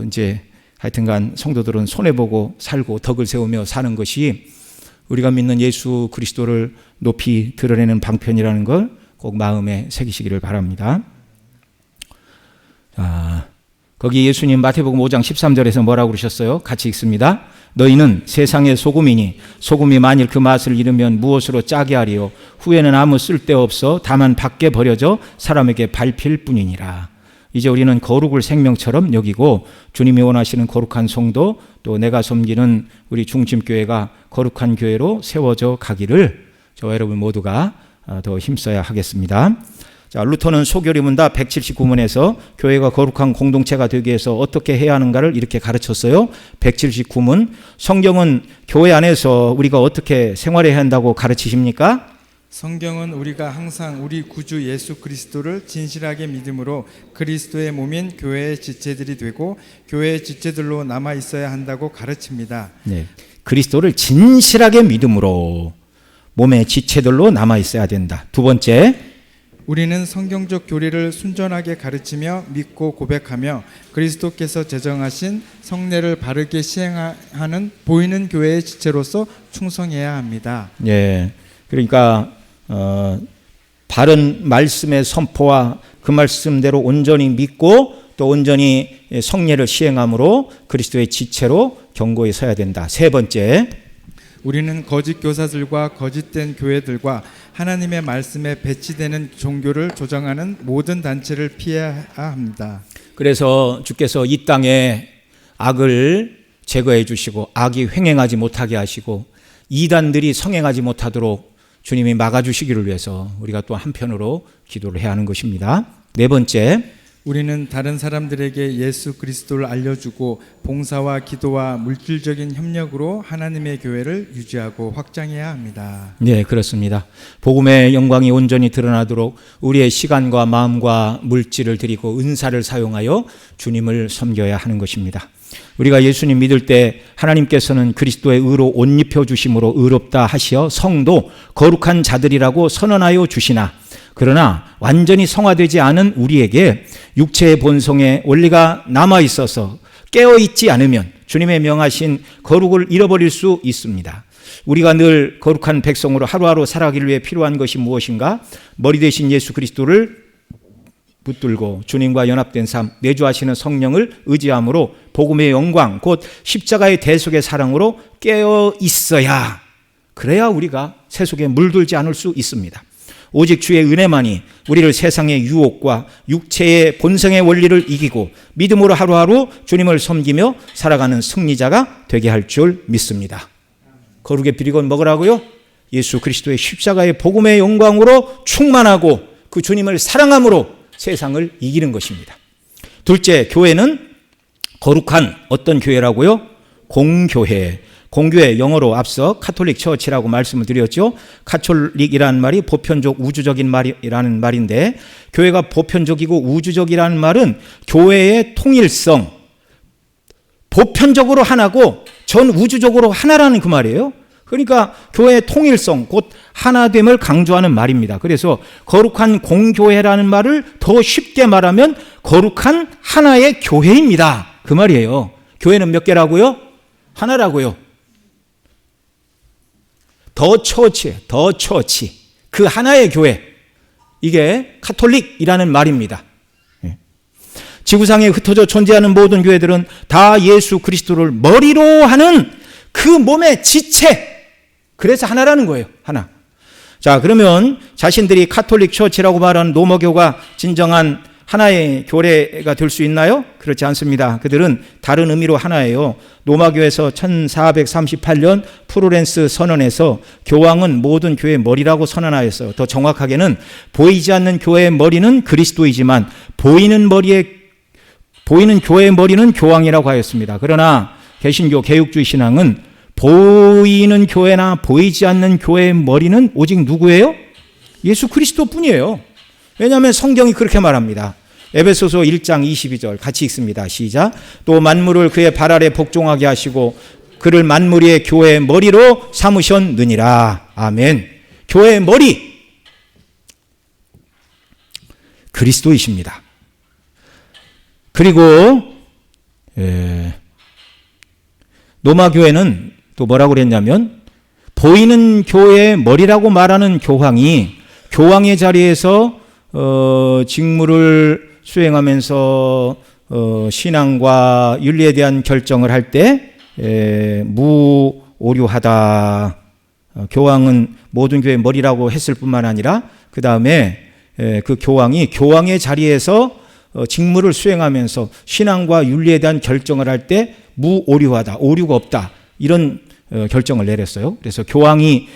이제 하여튼간 성도들은 손해 보고 살고 덕을 세우며 사는 것이 우리가 믿는 예수 그리스도를 높이 드러내는 방편이라는 걸 꼭 마음에 새기시기를 바랍니다. 거기 예수님 마태복음 5장 13절에서 뭐라고 그러셨어요? 같이 읽습니다. 너희는 세상의 소금이니 소금이 만일 그 맛을 잃으면 무엇으로 짜게 하리요? 후에는 아무 쓸데없어 다만 밖에 버려져 사람에게 밟힐 뿐이니라. 이제 우리는 거룩을 생명처럼 여기고 주님이 원하시는 거룩한 성도, 또 내가 섬기는 우리 중심교회가 거룩한 교회로 세워져 가기를 저와 여러분 모두가 더 힘써야 하겠습니다. 자, 루터는 소결의 문답 179문에서 교회가 거룩한 공동체가 되기 위해서 어떻게 해야 하는가를 이렇게 가르쳤어요. 179문, 성경은 교회 안에서 우리가 어떻게 생활해야 한다고 가르치십니까? 성경은 우리가 항상 우리 구주 예수 그리스도를 진실하게 믿음으로 그리스도의 몸인 교회의 지체들이 되고 교회의 지체들로 남아 있어야 한다고 가르칩니다. 네, 그리스도를 진실하게 믿음으로 몸의 지체들로 남아 있어야 된다. 두 번째, 우리는 성경적 교리를 순전하게 가르치며 믿고 고백하며 그리스도께서 제정하신 성례를 바르게 시행하는 보이는 교회의 지체로서 충성해야 합니다. 예, 그러니까 바른 말씀의 선포와 그 말씀대로 온전히 믿고 또 온전히 성례를 시행함으로 그리스도의 지체로 경고에 서야 된다. 세 번째, 우리는 거짓 교사들과 거짓된 교회들과 하나님의 말씀에 배치되는 종교를 조장하는 모든 단체를 피해야 합니다. 그래서 주께서 이 땅에 악을 제거해 주시고 악이 횡행하지 못하게 하시고 이단들이 성행하지 못하도록 주님이 막아주시기를 위해서 우리가 또 한편으로 기도를 해야 하는 것입니다. 네 번째, 우리는 다른 사람들에게 예수 그리스도를 알려주고 봉사와 기도와 물질적인 협력으로 하나님의 교회를 유지하고 확장해야 합니다. 네, 그렇습니다. 복음의 영광이 온전히 드러나도록 우리의 시간과 마음과 물질을 드리고 은사를 사용하여 주님을 섬겨야 하는 것입니다. 우리가 예수님 믿을 때 하나님께서는 그리스도의 의로 옷 입혀 주심으로 의롭다 하시어 성도 거룩한 자들이라고 선언하여 주시나, 그러나 완전히 성화되지 않은 우리에게 육체의 본성의 원리가 남아 있어서 깨어있지 않으면 주님의 명하신 거룩을 잃어버릴 수 있습니다. 우리가 늘 거룩한 백성으로 하루하루 살아가기 위해 필요한 것이 무엇인가? 머리 대신 예수 그리스도를 붙들고 주님과 연합된 삶, 내주하시는 성령을 의지함으로 복음의 영광, 곧 십자가의 대속의 사랑으로 깨어 있어야, 그래야 우리가 세속에 물들지 않을 수 있습니다. 오직 주의 은혜만이 우리를 세상의 유혹과 육체의 본성의 원리를 이기고 믿음으로 하루하루 주님을 섬기며 살아가는 승리자가 되게 할 줄 믿습니다. 거룩의 비리건 먹으라고요? 예수 그리스도의 십자가의 복음의 영광으로 충만하고 그 주님을 사랑함으로 세상을 이기는 것입니다. 둘째, 교회는 거룩한 어떤 교회라고요? 공교회. 공교회, 영어로 앞서 카톨릭 처치라고 말씀을 드렸죠. 카톨릭이라는 말이 보편적 우주적인 말이라는 말인데, 교회가 보편적이고 우주적이라는 말은 교회의 통일성, 보편적으로 하나고 전 우주적으로 하나라는 그 말이에요. 그러니까 교회의 통일성, 곧 하나됨을 강조하는 말입니다. 그래서 거룩한 공교회라는 말을 더 쉽게 말하면 거룩한 하나의 교회입니다, 그 말이에요. 교회는 몇 개라고요? 하나라고요. 더 처치, 그 하나의 교회, 이게 카톨릭이라는 말입니다. 지구상에 흩어져 존재하는 모든 교회들은 다 예수 그리스도를 머리로 하는 그 몸의 지체, 그래서 하나라는 거예요. 하나. 자, 그러면 자신들이 카톨릭 처치라고 말하는 로마교가 진정한 하나의 교회가 될 수 있나요? 그렇지 않습니다. 그들은 다른 의미로 하나예요. 로마교에서 1438년 프로렌스 선언에서 교황은 모든 교회의 머리라고 선언하였어요. 더 정확하게는 보이지 않는 교회의 머리는 그리스도이지만 보이는 교회의 머리는 교황이라고 하였습니다. 그러나 개신교 개육주의 신앙은 보이는 교회나 보이지 않는 교회의 머리는 오직 누구예요? 예수 그리스도 뿐이에요. 왜냐하면 성경이 그렇게 말합니다. 에베소서 1장 22절 같이 읽습니다. 시작. 또 만물을 그의 발 아래 복종하게 하시고 그를 만물 위의 교회의 머리로 삼으셨느니라. 아멘. 교회의 머리 그리스도이십니다. 그리고 로마 교회는 또 뭐라고 그랬냐면 보이는 교회의 머리라고 말하는 교황이 교황의 자리에서 직무를 수행하면서 신앙과 윤리에 대한 결정을 할 때 무오류하다. 교황은 모든 교회의 머리라고 했을 뿐만 아니라 그 다음에 그 교황이 교황의 자리에서 직무를 수행하면서 신앙과 윤리에 대한 결정을 할 때 무오류하다. 오류가 없다. 이런 결정을 내렸어요. 그래서 교황이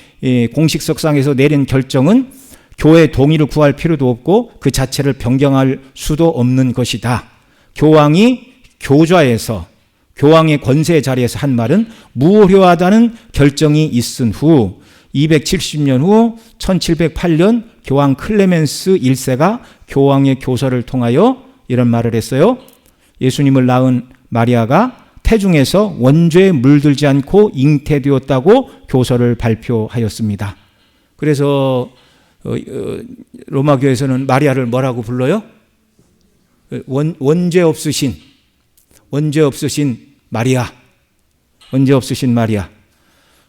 공식석상에서 내린 결정은 교회의 동의를 구할 필요도 없고 그 자체를 변경할 수도 없는 것이다. 교황이 교좌에서 교황의 권세의 자리에서 한 말은 무오류하다는 결정이 있은 후 270년 후 1708년 교황 클레멘스 1세가 교황의 교서를 통하여 이런 말을 했어요. 예수님을 낳은 마리아가 태중에서 원죄에 물들지 않고 잉태되었다고 교서를 발표하였습니다. 그래서 로마 교회에서는 마리아를 뭐라고 불러요? 원죄 없으신 마리아. 원죄 없으신 마리아.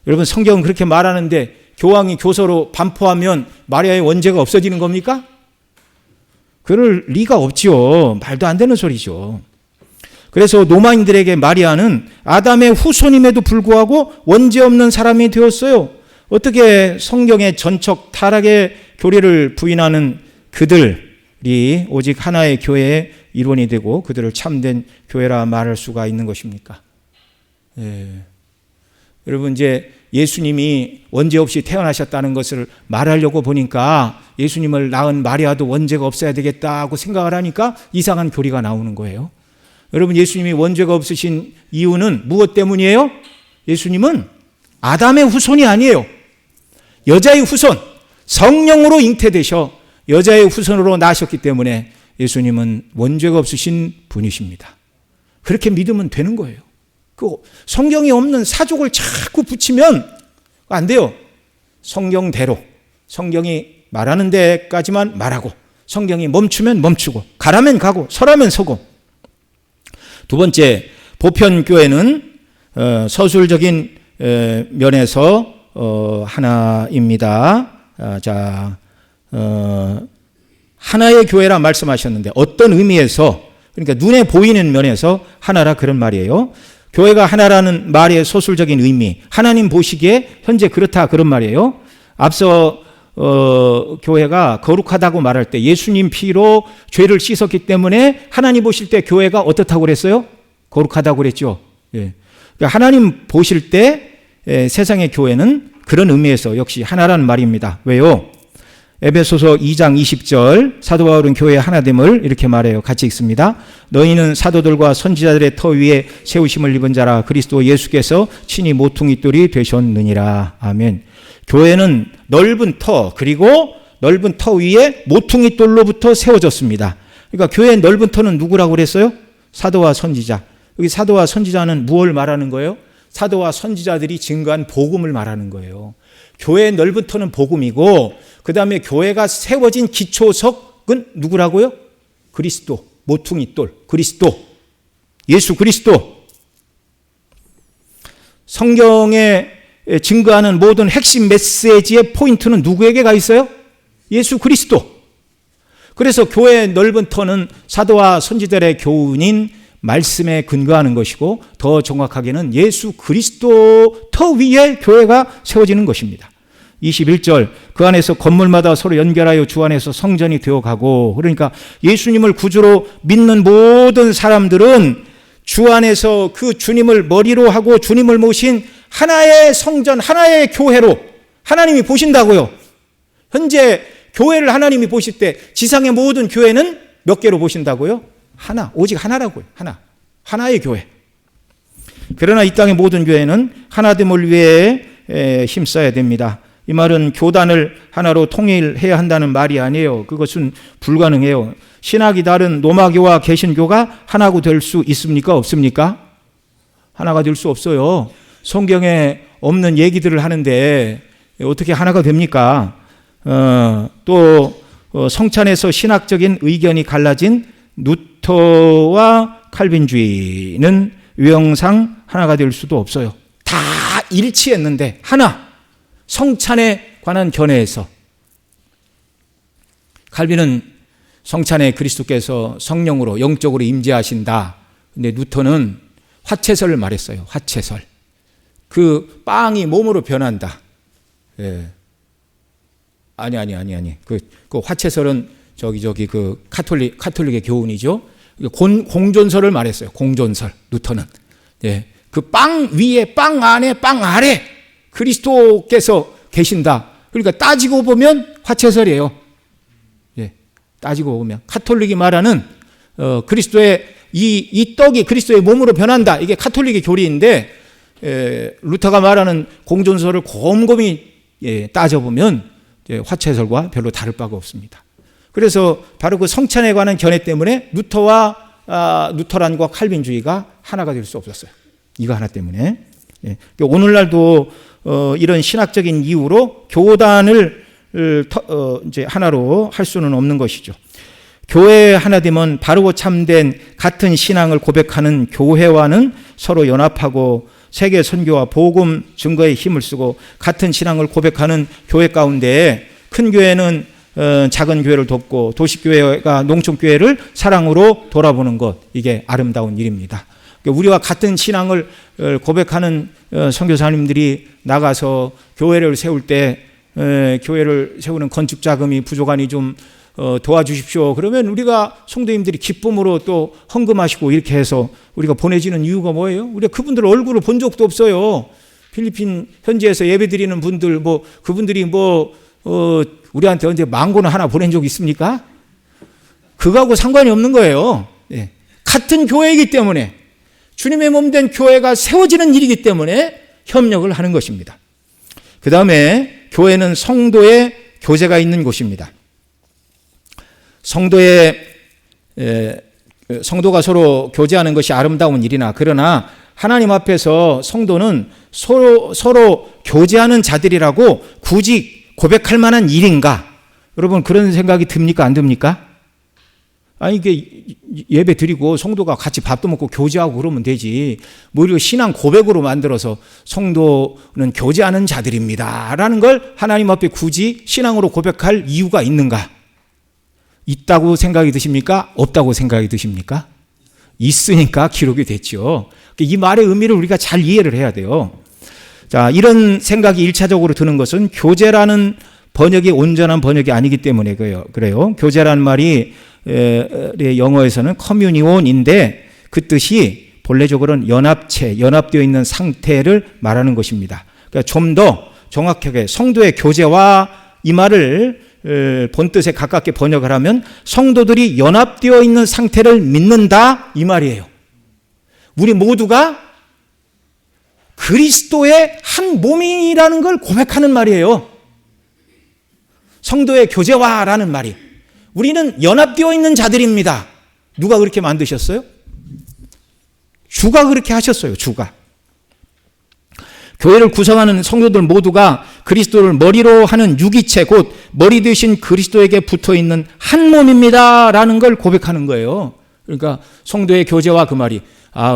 여러분 성경은 그렇게 말하는데 교황이 교서로 반포하면 마리아의 원죄가 없어지는 겁니까? 그럴 리가 없지요. 말도 안 되는 소리죠. 그래서 로마인들에게 마리아는 아담의 후손임에도 불구하고 원죄 없는 사람이 되었어요. 어떻게 성경의 전적 타락의 교리를 부인하는 그들이 오직 하나의 교회의 일원이 되고 그들을 참된 교회라 말할 수가 있는 것입니까? 여러분 이제 예수님이 원죄 없이 태어나셨다는 것을 말하려고 보니까 예수님을 낳은 마리아도 원죄가 없어야 되겠다고 생각을 하니까 이상한 교리가 나오는 거예요. 여러분 예수님이 원죄가 없으신 이유는 무엇 때문이에요? 예수님은 아담의 후손이 아니에요. 여자의 후손, 성령으로 잉태되셔 여자의 후손으로 나셨기 때문에 예수님은 원죄가 없으신 분이십니다. 그렇게 믿으면 되는 거예요. 그 성경이 없는 사족을 자꾸 붙이면 안 돼요. 성경대로 성경이 말하는 데까지만 말하고 성경이 멈추면 멈추고 가라면 가고 서라면 서고. 두 번째, 보편교회는 서술적인 면에서 하나입니다. 하나의 교회라 말씀하셨는데 어떤 의미에서, 그러니까 눈에 보이는 면에서 하나라 그런 말이에요. 교회가 하나라는 말의 소술적인 의미, 하나님 보시기에 현재 그렇다 그런 말이에요. 앞서 교회가 거룩하다고 말할 때 예수님 피로 죄를 씻었기 때문에 하나님 보실 때 교회가 어떻다고 그랬어요? 거룩하다고 그랬죠. 예. 그러니까 하나님 보실 때 세상의 교회는 그런 의미에서 역시 하나라는 말입니다. 왜요? 에베소서 2장 20절 사도 바울은 교회의 하나됨을 이렇게 말해요. 같이 읽습니다. 너희는 사도들과 선지자들의 터 위에 세우심을 입은 자라 그리스도 예수께서 친히 모퉁이 돌이 되셨느니라. 아멘. 교회는 넓은 터, 그리고 넓은 터 위에 모퉁이 돌로부터 세워졌습니다. 그러니까 교회의 넓은 터는 누구라고 그랬어요? 사도와 선지자. 여기 사도와 선지자는 무엇을 말하는 거예요? 사도와 선지자들이 증거한 복음을 말하는 거예요. 교회의 넓은 터는 복음이고 그 다음에 교회가 세워진 기초석은 누구라고요? 그리스도, 모퉁이 돌, 그리스도, 예수 그리스도. 성경에 증거하는 모든 핵심 메시지의 포인트는 누구에게 가 있어요? 예수 그리스도. 그래서 교회의 넓은 터는 사도와 선지자들의 교훈인 말씀에 근거하는 것이고 더 정확하게는 예수 그리스도 터 위에 교회가 세워지는 것입니다. 21절 그 안에서 건물마다 서로 연결하여 주 안에서 성전이 되어가고, 그러니까 예수님을 구주로 믿는 모든 사람들은 주 안에서 그 주님을 머리로 하고 주님을 모신 하나의 성전, 하나의 교회로 하나님이 보신다고요. 현재 교회를 하나님이 보실 때 지상의 모든 교회는 몇 개로 보신다고요? 하나, 오직 하나라고요. 하나의 교회. 그러나 이 땅의 모든 교회는 하나됨을 위해 힘써야 됩니다. 이 말은 교단을 하나로 통일해야 한다는 말이 아니에요. 그것은 불가능해요. 신학이 다른 노마교와 개신교가 하나가 될 수 있습니까? 없습니까? 하나가 될 수 없어요. 성경에 없는 얘기들을 하는데 어떻게 하나가 됩니까? 또 성찬에서 신학적인 의견이 갈라진 루터와 칼빈주의는 유형상 하나가 될 수도 없어요. 다 일치했는데 하나, 성찬에 관한 견해에서 칼빈은 성찬에 그리스도께서 성령으로 영적으로 임재하신다. 근데 루터는 화채설을 말했어요. 화채설. 그 빵이 몸으로 변한다. 예. 아니. 그 화채설은 그 카톨릭의 교훈이죠. 공존설을 말했어요. 공존설. 루터는. 예. 그 빵 위에, 빵 안에, 빵 아래 그리스도께서 계신다. 그러니까 따지고 보면 화채설이에요. 예. 따지고 보면 카톨릭이 말하는 그리스도의 이 떡이 그리스도의 몸으로 변한다. 이게 카톨릭의 교리인데 루터가 말하는 공존설을 곰곰이 따져보면 화채설과 별로 다를 바가 없습니다. 그래서 바로 그 성찬에 관한 견해 때문에 루터란과 칼빈주의가 하나가 될 수 없었어요. 이거 하나 때문에. 오늘날도 이런 신학적인 이유로 교단을 이제 하나로 할 수는 없는 것이죠. 교회 하나 되면 바르고 참된 같은 신앙을 고백하는 교회와는 서로 연합하고 세계 선교와 복음 증거에 힘을 쓰고 같은 신앙을 고백하는 교회 가운데 큰 교회는 작은 교회를 돕고 도시교회가 농촌교회를 사랑으로 돌아보는 것, 이게 아름다운 일입니다. 우리와 같은 신앙을 고백하는 선교사님들이 나가서 교회를 세울 때 교회를 세우는 건축 자금이 부족하니 좀 도와주십시오. 그러면 우리가 성도님들이 기쁨으로 또 헌금하시고 이렇게 해서 우리가 보내지는 이유가 뭐예요? 우리가 그분들 얼굴을 본 적도 없어요. 필리핀 현지에서 예배드리는 분들 그분들이 우리한테 언제 망고는 하나 보낸 적 있습니까? 그거하고 상관이 없는 거예요. 예. 같은 교회이기 때문에, 주님의 몸된 교회가 세워지는 일이기 때문에 협력을 하는 것입니다. 그 다음에 교회는 성도의 교제가 있는 곳입니다. 성도가 서로 교제하는 것이 아름다운 일이나, 그러나 하나님 앞에서 성도는 서로 교제하는 자들이라고 굳이 고백할 만한 일인가? 여러분, 그런 생각이 듭니까? 안 듭니까? 아니, 이게 예배 드리고 성도가 같이 밥도 먹고 교제하고 그러면 되지. 이거 신앙 고백으로 만들어서 성도는 교제하는 자들입니다 라는 걸 하나님 앞에 굳이 신앙으로 고백할 이유가 있는가? 있다고 생각이 드십니까? 없다고 생각이 드십니까? 있으니까 기록이 됐죠. 이 말의 의미를 우리가 잘 이해를 해야 돼요. 자, 이런 생각이 1차적으로 드는 것은 교제라는 번역이 온전한 번역이 아니기 때문에 그래요. 교제라는 말이 영어에서는 커뮤니온인데 그 뜻이 본래적으로는 연합되어 있는 상태를 말하는 것입니다. 그러니까 좀 더 정확하게 성도의 교제와 이 말을 본뜻에 가깝게 번역을 하면 성도들이 연합되어 있는 상태를 믿는다, 이 말이에요. 우리 모두가 그리스도의 한 몸이라는 걸 고백하는 말이에요. 성도의 교제와라는 말이. 우리는 연합되어 있는 자들입니다. 누가 그렇게 만드셨어요? 주가 그렇게 하셨어요. 주가. 교회를 구성하는 성도들 모두가 그리스도를 머리로 하는 유기체, 곧 머리 되신 그리스도에게 붙어있는 한 몸입니다 라는 걸 고백하는 거예요. 그러니까 성도의 교제와 그 말이,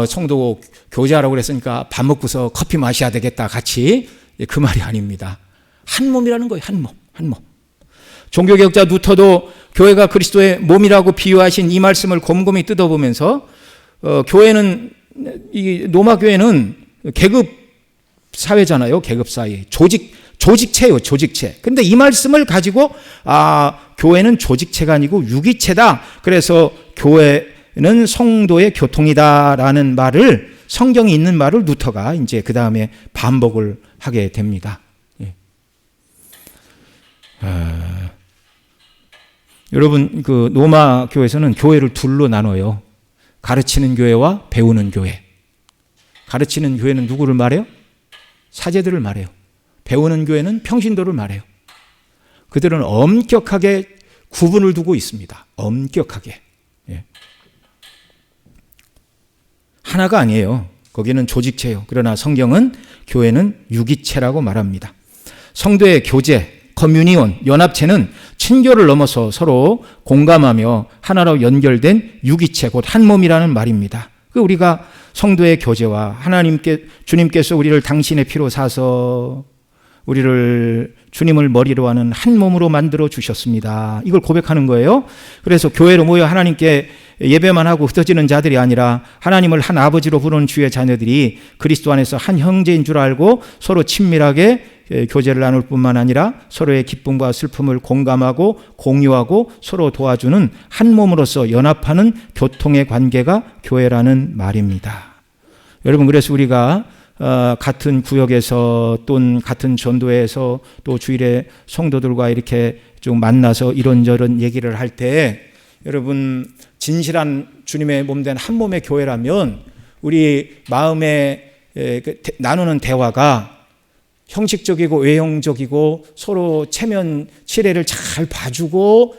성도 교제하라고 그랬으니까 밥 먹고서 커피 마셔야 되겠다 같이, 그 말이 아닙니다. 한 몸이라는 거예요. 한 몸. 종교개혁자 루터도 교회가 그리스도의 몸이라고 비유하신 이 말씀을 곰곰이 뜯어보면서 교회는, 이 로마 교회는 계급 사회잖아요. 계급 사회. 조직체예요. 조직체. 근데 이 말씀을 가지고 교회는 조직체가 아니고 유기체다. 그래서 교회는 성도의 교통이다라는 말을, 성경이 있는 말을 루터가 이제 그 다음에 반복을 하게 됩니다. 예. 여러분, 그 로마 교회에서는 교회를 둘로 나눠요. 가르치는 교회와 배우는 교회. 가르치는 교회는 누구를 말해요? 사제들을 말해요. 배우는 교회는 평신도를 말해요. 그들은 엄격하게 구분을 두고 있습니다. 엄격하게. 예. 하나가 아니에요. 거기는 조직체예요. 그러나 성경은 교회는 유기체라고 말합니다. 성도의 교제, 커뮤니온, 연합체는 친교를 넘어서 서로 공감하며 하나로 연결된 유기체, 곧 한 몸이라는 말입니다. 우리가 성도의 교제와 주님께서 우리를 당신의 피로 사서 우리를 주님을 머리로 하는 한 몸으로 만들어 주셨습니다. 이걸 고백하는 거예요. 그래서 교회로 모여 하나님께 예배만 하고 흩어지는 자들이 아니라 하나님을 한 아버지로 부르는 주의 자녀들이 그리스도 안에서 한 형제인 줄 알고 서로 친밀하게 교제를 나눌 뿐만 아니라 서로의 기쁨과 슬픔을 공감하고 공유하고 서로 도와주는 한 몸으로서 연합하는 교통의 관계가 교회라는 말입니다. 여러분, 그래서 우리가 같은 구역에서 또는 같은 전도회에서 또 주일에 성도들과 이렇게 좀 만나서 이런저런 얘기를 할 때 여러분, 진실한 주님의 몸된 한 몸의 교회라면 우리 마음에 나누는 대화가 형식적이고 외형적이고 서로 체면 치레를 잘 봐주고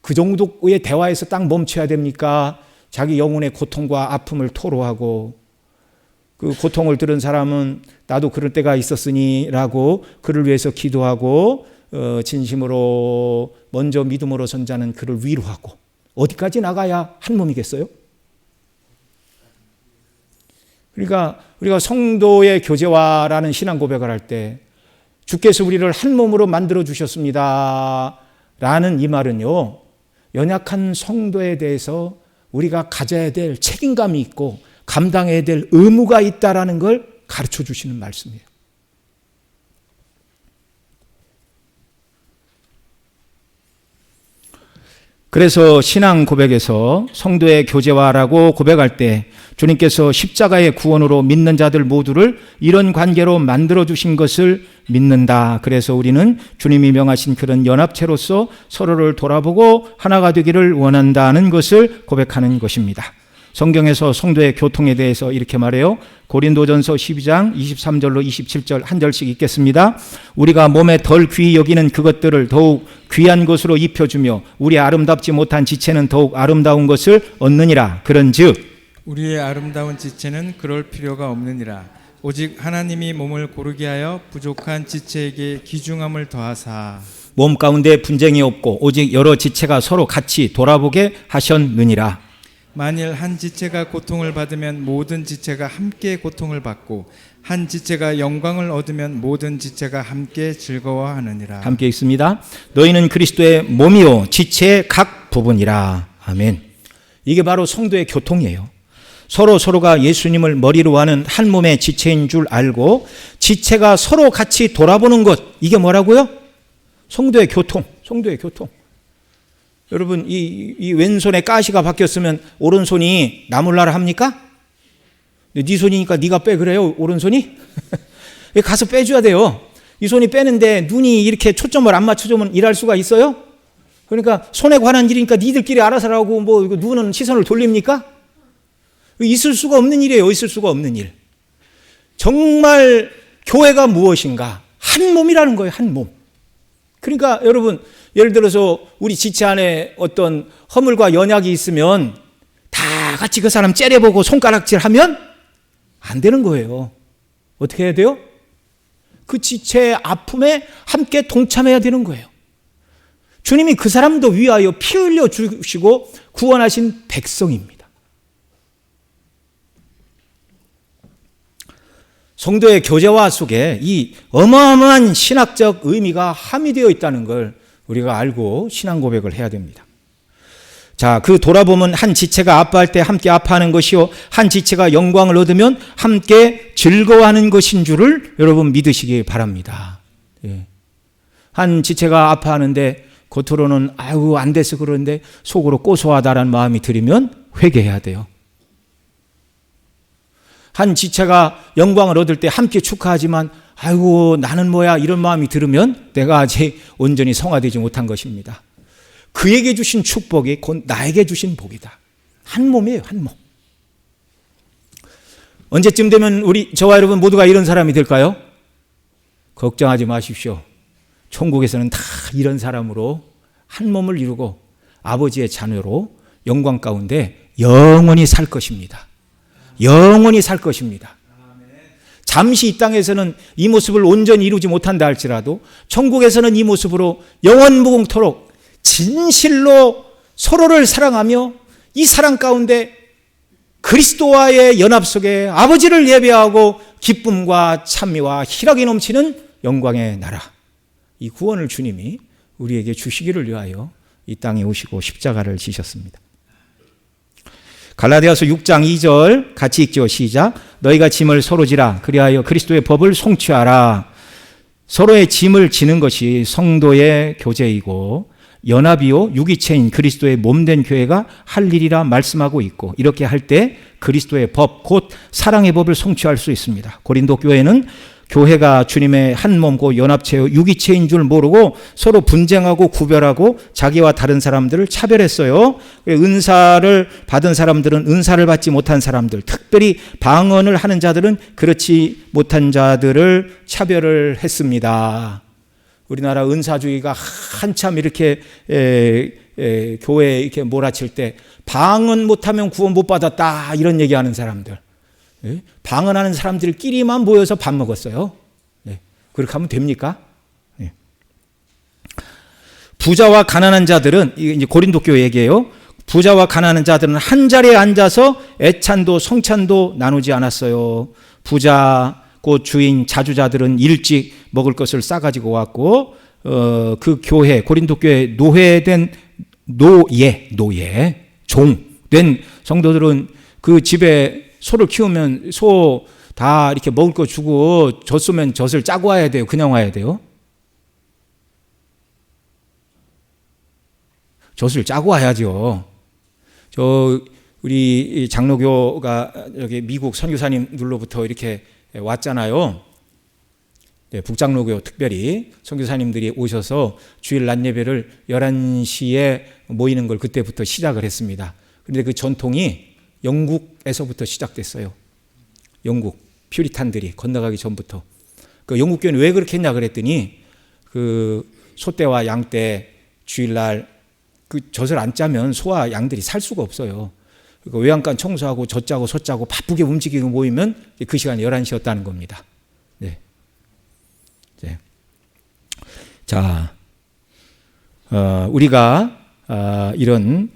그 정도의 대화에서 딱 멈춰야 됩니까? 자기 영혼의 고통과 아픔을 토로하고 그 고통을 들은 사람은 나도 그럴 때가 있었으니 라고 그를 위해서 기도하고 진심으로 먼저 믿음으로 선 자는 그를 위로하고 어디까지 나가야 한 몸이겠어요? 그러니까 우리가 성도의 교제화라는 신앙 고백을 할 때 주께서 우리를 한 몸으로 만들어 주셨습니다 라는 이 말은요, 연약한 성도에 대해서 우리가 가져야 될 책임감이 있고 감당해야 될 의무가 있다라는 걸 가르쳐 주시는 말씀이에요. 그래서 신앙 고백에서 성도의 교제화라고 고백할 때 주님께서 십자가의 구원으로 믿는 자들 모두를 이런 관계로 만들어 주신 것을 믿는다. 그래서 우리는 주님이 명하신 그런 연합체로서 서로를 돌아보고 하나가 되기를 원한다는 것을 고백하는 것입니다. 성경에서 성도의 교통에 대해서 이렇게 말해요. 고린도전서 12장 23절로 27절 한 절씩 읽겠습니다. 우리가 몸에 덜 귀히 여기는 그것들을 더욱 귀한 것으로 입혀주며 우리 아름답지 못한 지체는 더욱 아름다운 것을 얻느니라. 그런즉 우리의 아름다운 지체는 그럴 필요가 없느니라. 오직 하나님이 몸을 고르게 하여 부족한 지체에게 귀중함을 더하사 몸 가운데 분쟁이 없고 오직 여러 지체가 서로 같이 돌아보게 하셨느니라. 만일 한 지체가 고통을 받으면 모든 지체가 함께 고통을 받고 한 지체가 영광을 얻으면 모든 지체가 함께 즐거워하느니라. 함께 읽습니다. 너희는 그리스도의 몸이요 지체의 각 부분이라. 아멘. 이게 바로 성도의 교통이에요. 서로가 예수님을 머리로 하는 한 몸의 지체인 줄 알고 지체가 서로 같이 돌아보는 것, 이게 뭐라고요? 성도의 교통. 성도의 교통. 여러분, 이 왼손에 가시가 바뀌었으면 오른손이 나몰라라 합니까? 네 손이니까 네가 빼 그래요, 오른손이? 가서 빼줘야 돼요. 이 손이 빼는데 눈이 이렇게 초점을 안 맞춰주면 일할 수가 있어요? 그러니까 손에 관한 일이니까 니들끼리 알아서 하고 뭐 이거 눈은 시선을 돌립니까? 있을 수가 없는 일이에요. 있을 수가 없는 일. 정말 교회가 무엇인가? 한 몸이라는 거예요. 한 몸. 그러니까 여러분, 예를 들어서 우리 지체 안에 어떤 허물과 연약이 있으면 다 같이 그 사람 째려보고 손가락질하면 안 되는 거예요. 어떻게 해야 돼요? 그 지체의 아픔에 함께 동참해야 되는 거예요. 주님이 그 사람도 위하여 피 흘려 주시고 구원하신 백성입니다. 성도의 교제화 속에 이 어마어마한 신학적 의미가 함유되어 있다는 걸 우리가 알고 신앙 고백을 해야 됩니다. 자, 그 돌아보면 한 지체가 아파할 때 함께 아파하는 것이요, 한 지체가 영광을 얻으면 함께 즐거워하는 것인 줄을 여러분 믿으시기 바랍니다. 예. 한 지체가 아파하는데 겉으로는 아유 안 돼서 그러는데 속으로 고소하다라는 마음이 들으면 회개해야 돼요. 한 지체가 영광을 얻을 때 함께 축하하지만 아이고 나는 뭐야 이런 마음이 들으면 내가 아직 온전히 성화되지 못한 것입니다. 그에게 주신 축복이 곧 나에게 주신 복이다. 한 몸이에요, 한 몸. 언제쯤 되면 저와 여러분 모두가 이런 사람이 될까요? 걱정하지 마십시오. 천국에서는 다 이런 사람으로 한 몸을 이루고 아버지의 자녀로 영광 가운데 영원히 살 것입니다. 영원히 살 것입니다. 잠시 이 땅에서는 이 모습을 온전히 이루지 못한다 할지라도 천국에서는 이 모습으로 영원무궁토록 진실로 서로를 사랑하며 이 사랑 가운데 그리스도와의 연합 속에 아버지를 예배하고 기쁨과 찬미와 희락이 넘치는 영광의 나라, 이 구원을 주님이 우리에게 주시기를 위하여 이 땅에 오시고 십자가를 지셨습니다. 갈라디아서 6장 2절 같이 읽죠. 시작. 너희가 짐을 서로 지라. 그리하여 그리스도의 법을 성취하라. 서로의 짐을 지는 것이 성도의 교제이고 연합이요 유기체인 그리스도의 몸된 교회가 할 일이라 말씀하고 있고, 이렇게 할 때 그리스도의 법 곧 사랑의 법을 성취할 수 있습니다. 고린도 교회는 교회가 주님의 한 몸고 연합체요 유기체인 줄 모르고 서로 분쟁하고 구별하고 자기와 다른 사람들을 차별했어요. 은사를 받은 사람들은 은사를 받지 못한 사람들, 특별히 방언을 하는 자들은 그렇지 못한 자들을 차별을 했습니다. 우리나라 은사주의가 한참 이렇게 교회에 이렇게 몰아칠 때 방언 못하면 구원 못 받았다 이런 얘기하는 사람들, 방언하는 사람들끼리만 모여서 밥 먹었어요. 그렇게 하면 됩니까? 부자와 가난한 자들은, 이제 고린도 교회 얘기예요. 부자와 가난한 자들은 한 자리에 앉아서 애찬도 성찬도 나누지 않았어요. 부자 곧 주인 자주자들은 일찍 먹을 것을 싸가지고 왔고, 그 교회 고린도 교회 노예된 종된 성도들은 그 집에 소를 키우면 소 다 이렇게 먹을 거 주고 젖으면 젖을 짜고 와야 돼요? 그냥 와야 돼요? 젖을 짜고 와야죠. 우리 장로교가 여기 미국 선교사님들로부터 이렇게 왔잖아요. 네, 북장로교 특별히 선교사님들이 오셔서 주일 낮 예배를 11시에 모이는 걸 그때부터 시작을 했습니다. 그런데 그 전통이 영국에서부터 시작됐어요. 영국 퓨리탄들이 건너가기 전부터. 그 영국 교회는 왜 그렇게 했냐 그랬더니 그 소떼와 양떼 주일날 그 젖을 안 짜면 소와 양들이 살 수가 없어요. 그러니까 외양간 청소하고 젖 짜고 소 짜고 바쁘게 움직이고 모이면 그 시간이 11시였다는 겁니다. 네. 네. 자, 우리가 이런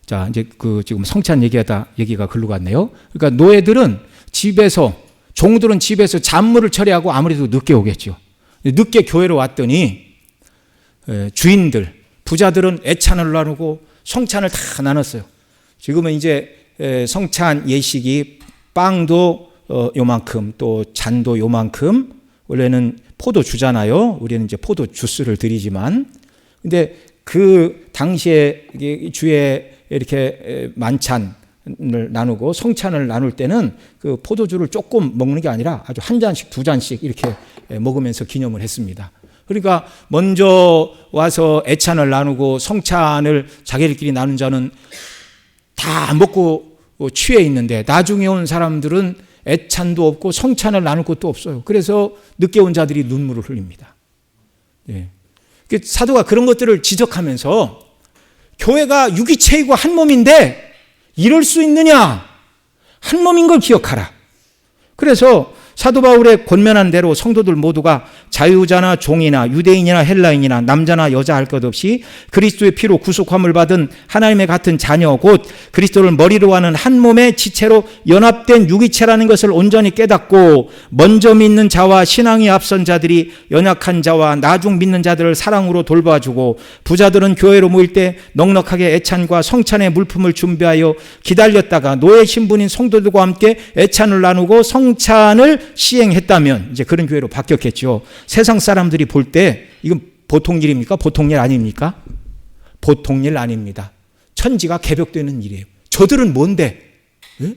자, 이제 그 지금 성찬 얘기가 글로 갔네요. 그러니까 노예들은 집에서, 종들은 집에서 잡물을 처리하고 아무래도 늦게 오겠죠. 늦게 교회로 왔더니 주인들, 부자들은 애찬을 나누고 성찬을 다 나눴어요. 지금은 이제 성찬 예식이 빵도 요만큼 또 잔도 요만큼, 원래는 포도 주잖아요. 우리는 이제 포도 주스를 드리지만, 근데 그 당시에 주에 이렇게 만찬을 나누고 성찬을 나눌 때는 그 포도주를 조금 먹는 게 아니라 아주 한 잔씩 두 잔씩 이렇게 먹으면서 기념을 했습니다. 그러니까 먼저 와서 애찬을 나누고 성찬을 자기들끼리 나눈 자는 다 먹고 취해 있는데, 나중에 온 사람들은 애찬도 없고 성찬을 나눌 것도 없어요. 그래서 늦게 온 자들이 눈물을 흘립니다. 네. 사도가 그런 것들을 지적하면서 교회가 유기체이고 한 몸인데 이럴 수 있느냐? 한 몸인 걸 기억하라. 그래서 사도 바울의 권면한 대로 성도들 모두가 자유자나 종이나 유대인이나 헬라인이나 남자나 여자 할 것 없이 그리스도의 피로 구속함을 받은 하나님의 같은 자녀 곧 그리스도를 머리로 하는 한 몸의 지체로 연합된 유기체라는 것을 온전히 깨닫고, 먼저 믿는 자와 신앙이 앞선 자들이 연약한 자와 나중 믿는 자들을 사랑으로 돌봐주고, 부자들은 교회로 모일 때 넉넉하게 애찬과 성찬의 물품을 준비하여 기다렸다가 노예 신분인 성도들과 함께 애찬을 나누고 성찬을 시행했다면 이제 그런 교회로 바뀌었겠죠. 세상 사람들이 볼 때 이건 보통 일입니까? 보통 일 아닙니까? 보통 일 아닙니다. 천지가 개벽되는 일이에요. 저들은 뭔데? 예?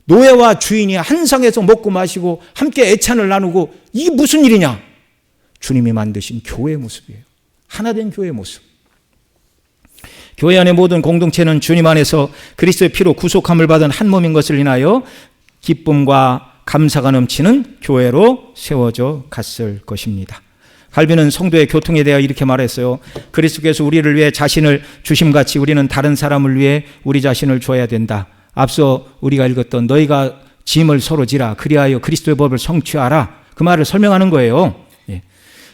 노예와 주인이 한 상에서 먹고 마시고 함께 애찬을 나누고, 이게 무슨 일이냐? 주님이 만드신 교회의 모습이에요. 하나된 교회의 모습. 교회 안의 모든 공동체는 주님 안에서 그리스도의 피로 구속함을 받은 한 몸인 것을 인하여 기쁨과 감사가 넘치는 교회로 세워져 갔을 것입니다. 갈비는 성도의 교통에 대해 이렇게 말했어요. 그리스도께서 우리를 위해 자신을 주심같이 우리는 다른 사람을 위해 우리 자신을 줘야 된다. 앞서 우리가 읽었던 너희가 짐을 서로 지라 그리하여 그리스도의 법을 성취하라, 그 말을 설명하는 거예요.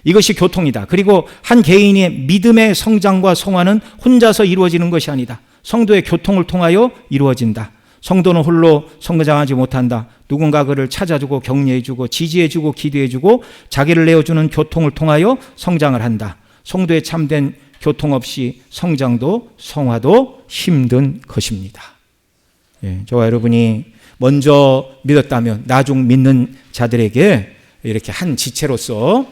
이것이 교통이다. 그리고 한 개인의 믿음의 성장과 성화는 혼자서 이루어지는 것이 아니다. 성도의 교통을 통하여 이루어진다. 성도는 홀로 성장하지 못한다. 누군가 그를 찾아주고 격려해주고 지지해주고 기도해주고 자기를 내어주는 교통을 통하여 성장을 한다. 성도의 참된 교통 없이 성장도 성화도 힘든 것입니다. 저와 여러분이 먼저 믿었다면 나중 믿는 자들에게 이렇게 한 지체로서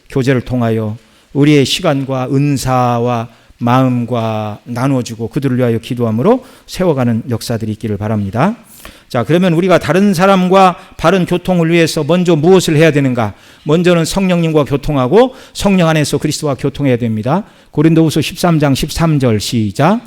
교제를 통하여 우리의 시간과 은사와 마음과 나눠주고 그들을 위하여 기도함으로 세워가는 역사들이 있기를 바랍니다. 자, 그러면 우리가 다른 사람과 바른 교통을 위해서 먼저 무엇을 해야 되는가? 먼저는 성령님과 교통하고 성령 안에서 그리스도와 교통해야 됩니다. 고린도후서 13장 13절 시작.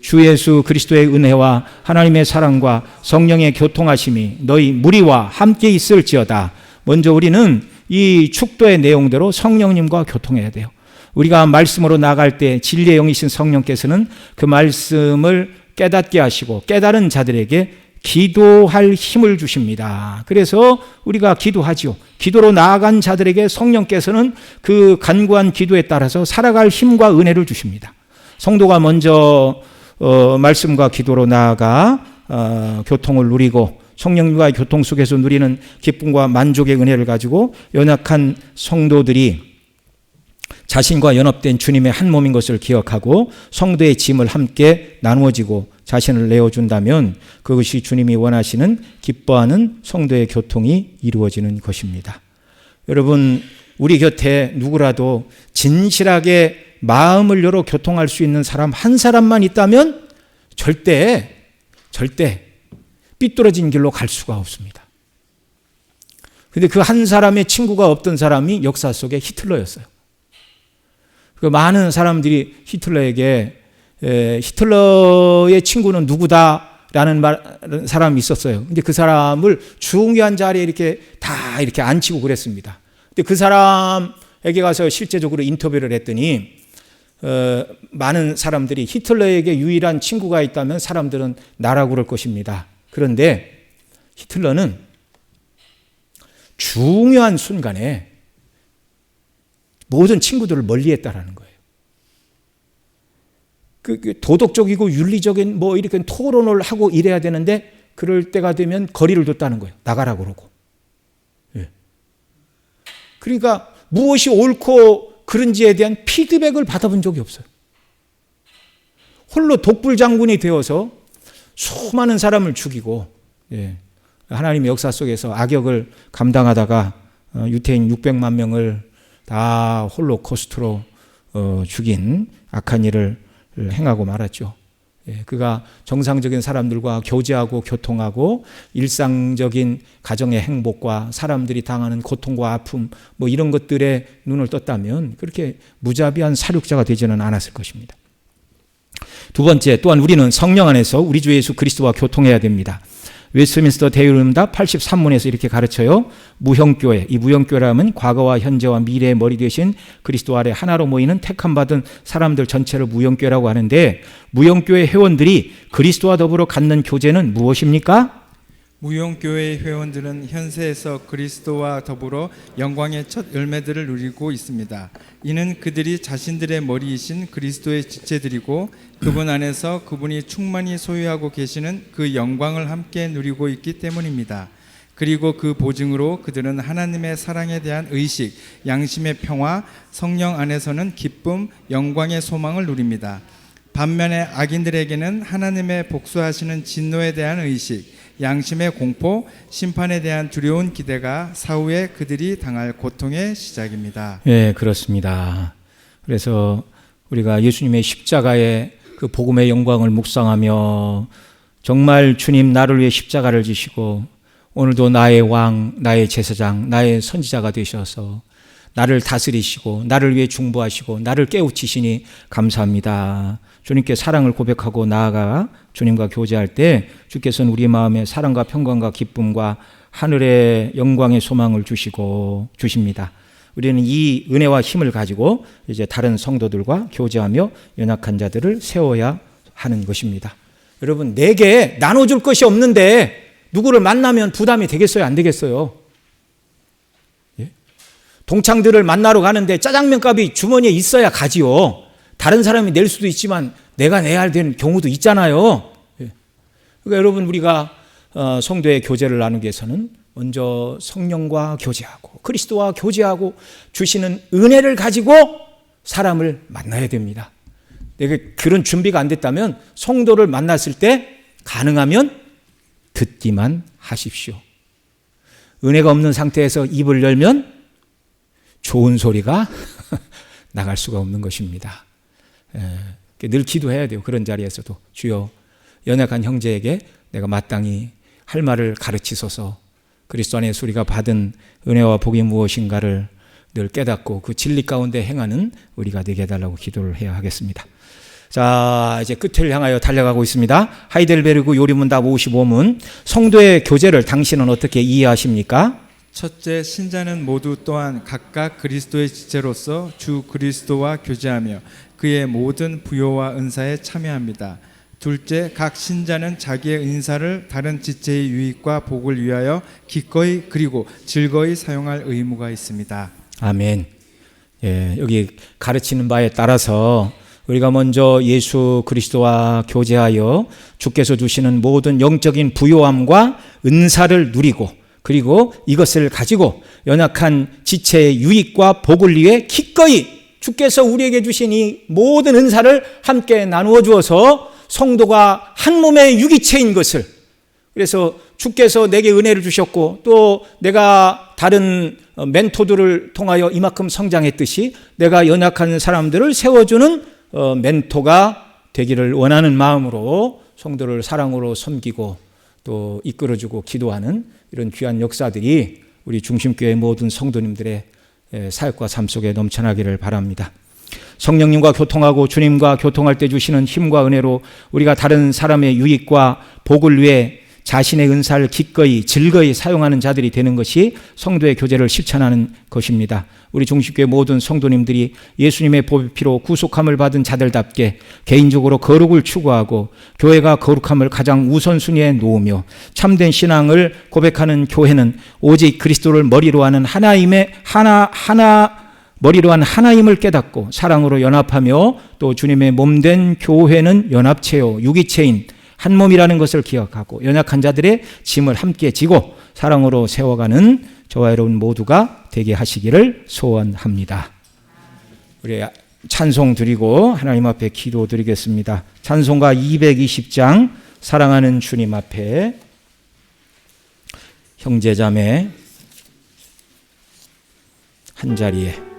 주 예수 그리스도의 은혜와 하나님의 사랑과 성령의 교통하심이 너희 무리와 함께 있을지어다. 먼저 우리는 이 축도의 내용대로 성령님과 교통해야 돼요. 우리가 말씀으로 나갈 때 진리의 영이신 성령께서는 그 말씀을 깨닫게 하시고 깨달은 자들에게 기도할 힘을 주십니다. 그래서 우리가 기도하지요. 기도로 나아간 자들에게 성령께서는 그 간구한 기도에 따라서 살아갈 힘과 은혜를 주십니다. 성도가 먼저 말씀과 기도로 나아가 교통을 누리고 성령님과의 교통 속에서 누리는 기쁨과 만족의 은혜를 가지고 연약한 성도들이 자신과 연합된 주님의 한 몸인 것을 기억하고 성도의 짐을 함께 나누어지고 자신을 내어준다면 그것이 주님이 원하시는 기뻐하는 성도의 교통이 이루어지는 것입니다. 여러분, 우리 곁에 누구라도 진실하게 마음을 열어 교통할 수 있는 사람 한 사람만 있다면 절대 삐뚤어진 길로 갈 수가 없습니다. 그런데 그 한 사람의 친구가 없던 사람이 역사 속에 히틀러였어요. 그 많은 사람들이 히틀러에게 히틀러의 친구는 누구다라는 사람이 있었어요. 근데 그 사람을 중요한 자리에 이렇게 다 이렇게 앉히고 그랬습니다. 근데 그 사람에게 가서 실제적으로 인터뷰를 했더니 많은 사람들이 히틀러에게 유일한 친구가 있다면 사람들은 나라고 그럴 것입니다. 그런데 히틀러는 중요한 순간에 모든 친구들을 멀리했다라는 거예요. 그 도덕적이고 윤리적인 뭐 이렇게 토론을 하고 이래야 되는데 그럴 때가 되면 거리를 뒀다는 거예요. 나가라고 그러고. 그러니까 무엇이 옳고 그른지에 대한 피드백을 받아본 적이 없어요. 홀로 독불장군이 되어서 수많은 사람을 죽이고 하나님의 역사 속에서 악역을 감당하다가 유태인 600만 명을 다 홀로코스트로 죽인 악한 일을 행하고 말았죠. 그가 정상적인 사람들과 교제하고 교통하고 일상적인 가정의 행복과 사람들이 당하는 고통과 아픔 뭐 이런 것들에 눈을 떴다면 그렇게 무자비한 사륙자가 되지는 않았을 것입니다. 두 번째, 또한 우리는 성령 안에서 우리 주 예수 그리스도와 교통해야 됩니다. 웨스트민스터 대의문답 83문에서 이렇게 가르쳐요. 무형교회, 이 무형교회라면 과거와 현재와 미래의 머리 되신 그리스도 아래 하나로 모이는 택함받은 사람들 전체를 무형교회라고 하는데, 무형교회 회원들이 그리스도와 더불어 갖는 교제는 무엇입니까? 무용교회의 회원들은 현세에서 그리스도와 더불어 영광의 첫 열매들을 누리고 있습니다. 이는 그들이 자신들의 머리이신 그리스도의 지체들이고 그분 안에서 그분이 충만히 소유하고 계시는 그 영광을 함께 누리고 있기 때문입니다. 그리고 그 보증으로 그들은 하나님의 사랑에 대한 의식, 양심의 평화, 성령 안에서는 기쁨, 영광의 소망을 누립니다. 반면에 악인들에게는 하나님의 복수하시는 진노에 대한 의식, 양심의 공포, 심판에 대한 두려운 기대가 사후에 그들이 당할 고통의 시작입니다. 네, 그렇습니다. 그래서 우리가 예수님의 십자가의 그 복음의 영광을 묵상하며 정말 주님 나를 위해 십자가를 지시고 오늘도 나의 왕, 나의 제사장, 나의 선지자가 되셔서 나를 다스리시고 나를 위해 중보하시고 나를 깨우치시니 감사합니다. 주님께 사랑을 고백하고 나아가 주님과 교제할 때 주께서는 우리 마음에 사랑과 평강과 기쁨과 하늘의 영광의 소망을 주십니다. 우리는 이 은혜와 힘을 가지고 이제 다른 성도들과 교제하며 연약한 자들을 세워야 하는 것입니다. 여러분, 내게 나눠줄 것이 없는데 누구를 만나면 부담이 되겠어요? 안 되겠어요? 예? 동창들을 만나러 가는데 짜장면 값이 주머니에 있어야 가지요. 다른 사람이 낼 수도 있지만 내가 내야 되는 경우도 있잖아요. 예. 그러니까 여러분, 우리가 성도의 교제를 나누기 위해서는 먼저 성령과 교제하고 그리스도와 교제하고 주시는 은혜를 가지고 사람을 만나야 됩니다. 내가 그런 준비가 안 됐다면 성도를 만났을 때 가능하면 듣기만 하십시오. 은혜가 없는 상태에서 입을 열면 좋은 소리가 나갈 수가 없는 것입니다. 늘 기도해야 돼요. 그런 자리에서도 주여, 연약한 형제에게 내가 마땅히 할 말을 가르치소서. 그리스도 안에서 우리가 받은 은혜와 복이 무엇인가를 늘 깨닫고 그 진리 가운데 행하는 우리가 되게 해달라고 기도를 해야 하겠습니다. 자, 이제 끝을 향하여 달려가고 있습니다. 하이델베르그 요리문답 55문. 성도의 교제를 당신은 어떻게 이해하십니까? 첫째, 신자는 모두 또한 각각 그리스도의 지체로서 주 그리스도와 교제하며 그의 모든 부요와 은사에 참여합니다. 둘째, 각 신자는 자기의 은사를 다른 지체의 유익과 복을 위하여 기꺼이 그리고 즐거이 사용할 의무가 있습니다. 아멘. 예, 여기 가르치는 바에 따라서 우리가 먼저 예수 그리스도와 교제하여 주께서 주시는 모든 영적인 부요함과 은사를 누리고 그리고 이것을 가지고 연약한 지체의 유익과 복을 위해 기꺼이 주께서 우리에게 주신 이 모든 은사를 함께 나누어 주어서 성도가 한 몸의 유기체인 것을, 그래서 주께서 내게 은혜를 주셨고 또 내가 다른 멘토들을 통하여 이만큼 성장했듯이 내가 연약한 사람들을 세워주는 멘토가 되기를 원하는 마음으로 성도를 사랑으로 섬기고 또 이끌어주고 기도하는 이런 귀한 역사들이 우리 중심교회 모든 성도님들의 사역과 삶 속에 넘쳐나기를 바랍니다. 성령님과 교통하고 주님과 교통할 때 주시는 힘과 은혜로 우리가 다른 사람의 유익과 복을 위해 자신의 은사를 기꺼이 즐거이 사용하는 자들이 되는 것이 성도의 교제를 실천하는 것입니다. 우리 중심교회 모든 성도님들이 예수님의 보혈 피로 구속함을 받은 자들답게 개인적으로 거룩을 추구하고 교회가 거룩함을 가장 우선순위에 놓으며 참된 신앙을 고백하는 교회는 오직 그리스도를 머리로 하는 머리로 한 하나임을 깨닫고 사랑으로 연합하며 또 주님의 몸된 교회는 연합체요 유기체인 한 몸이라는 것을 기억하고 연약한 자들의 짐을 함께 지고 사랑으로 세워가는 저와 여러분 모두가 되게 하시기를 소원합니다. 우리 찬송 드리고 하나님 앞에 기도 드리겠습니다. 찬송가 220장 사랑하는 주님 앞에 형제자매 한 자리에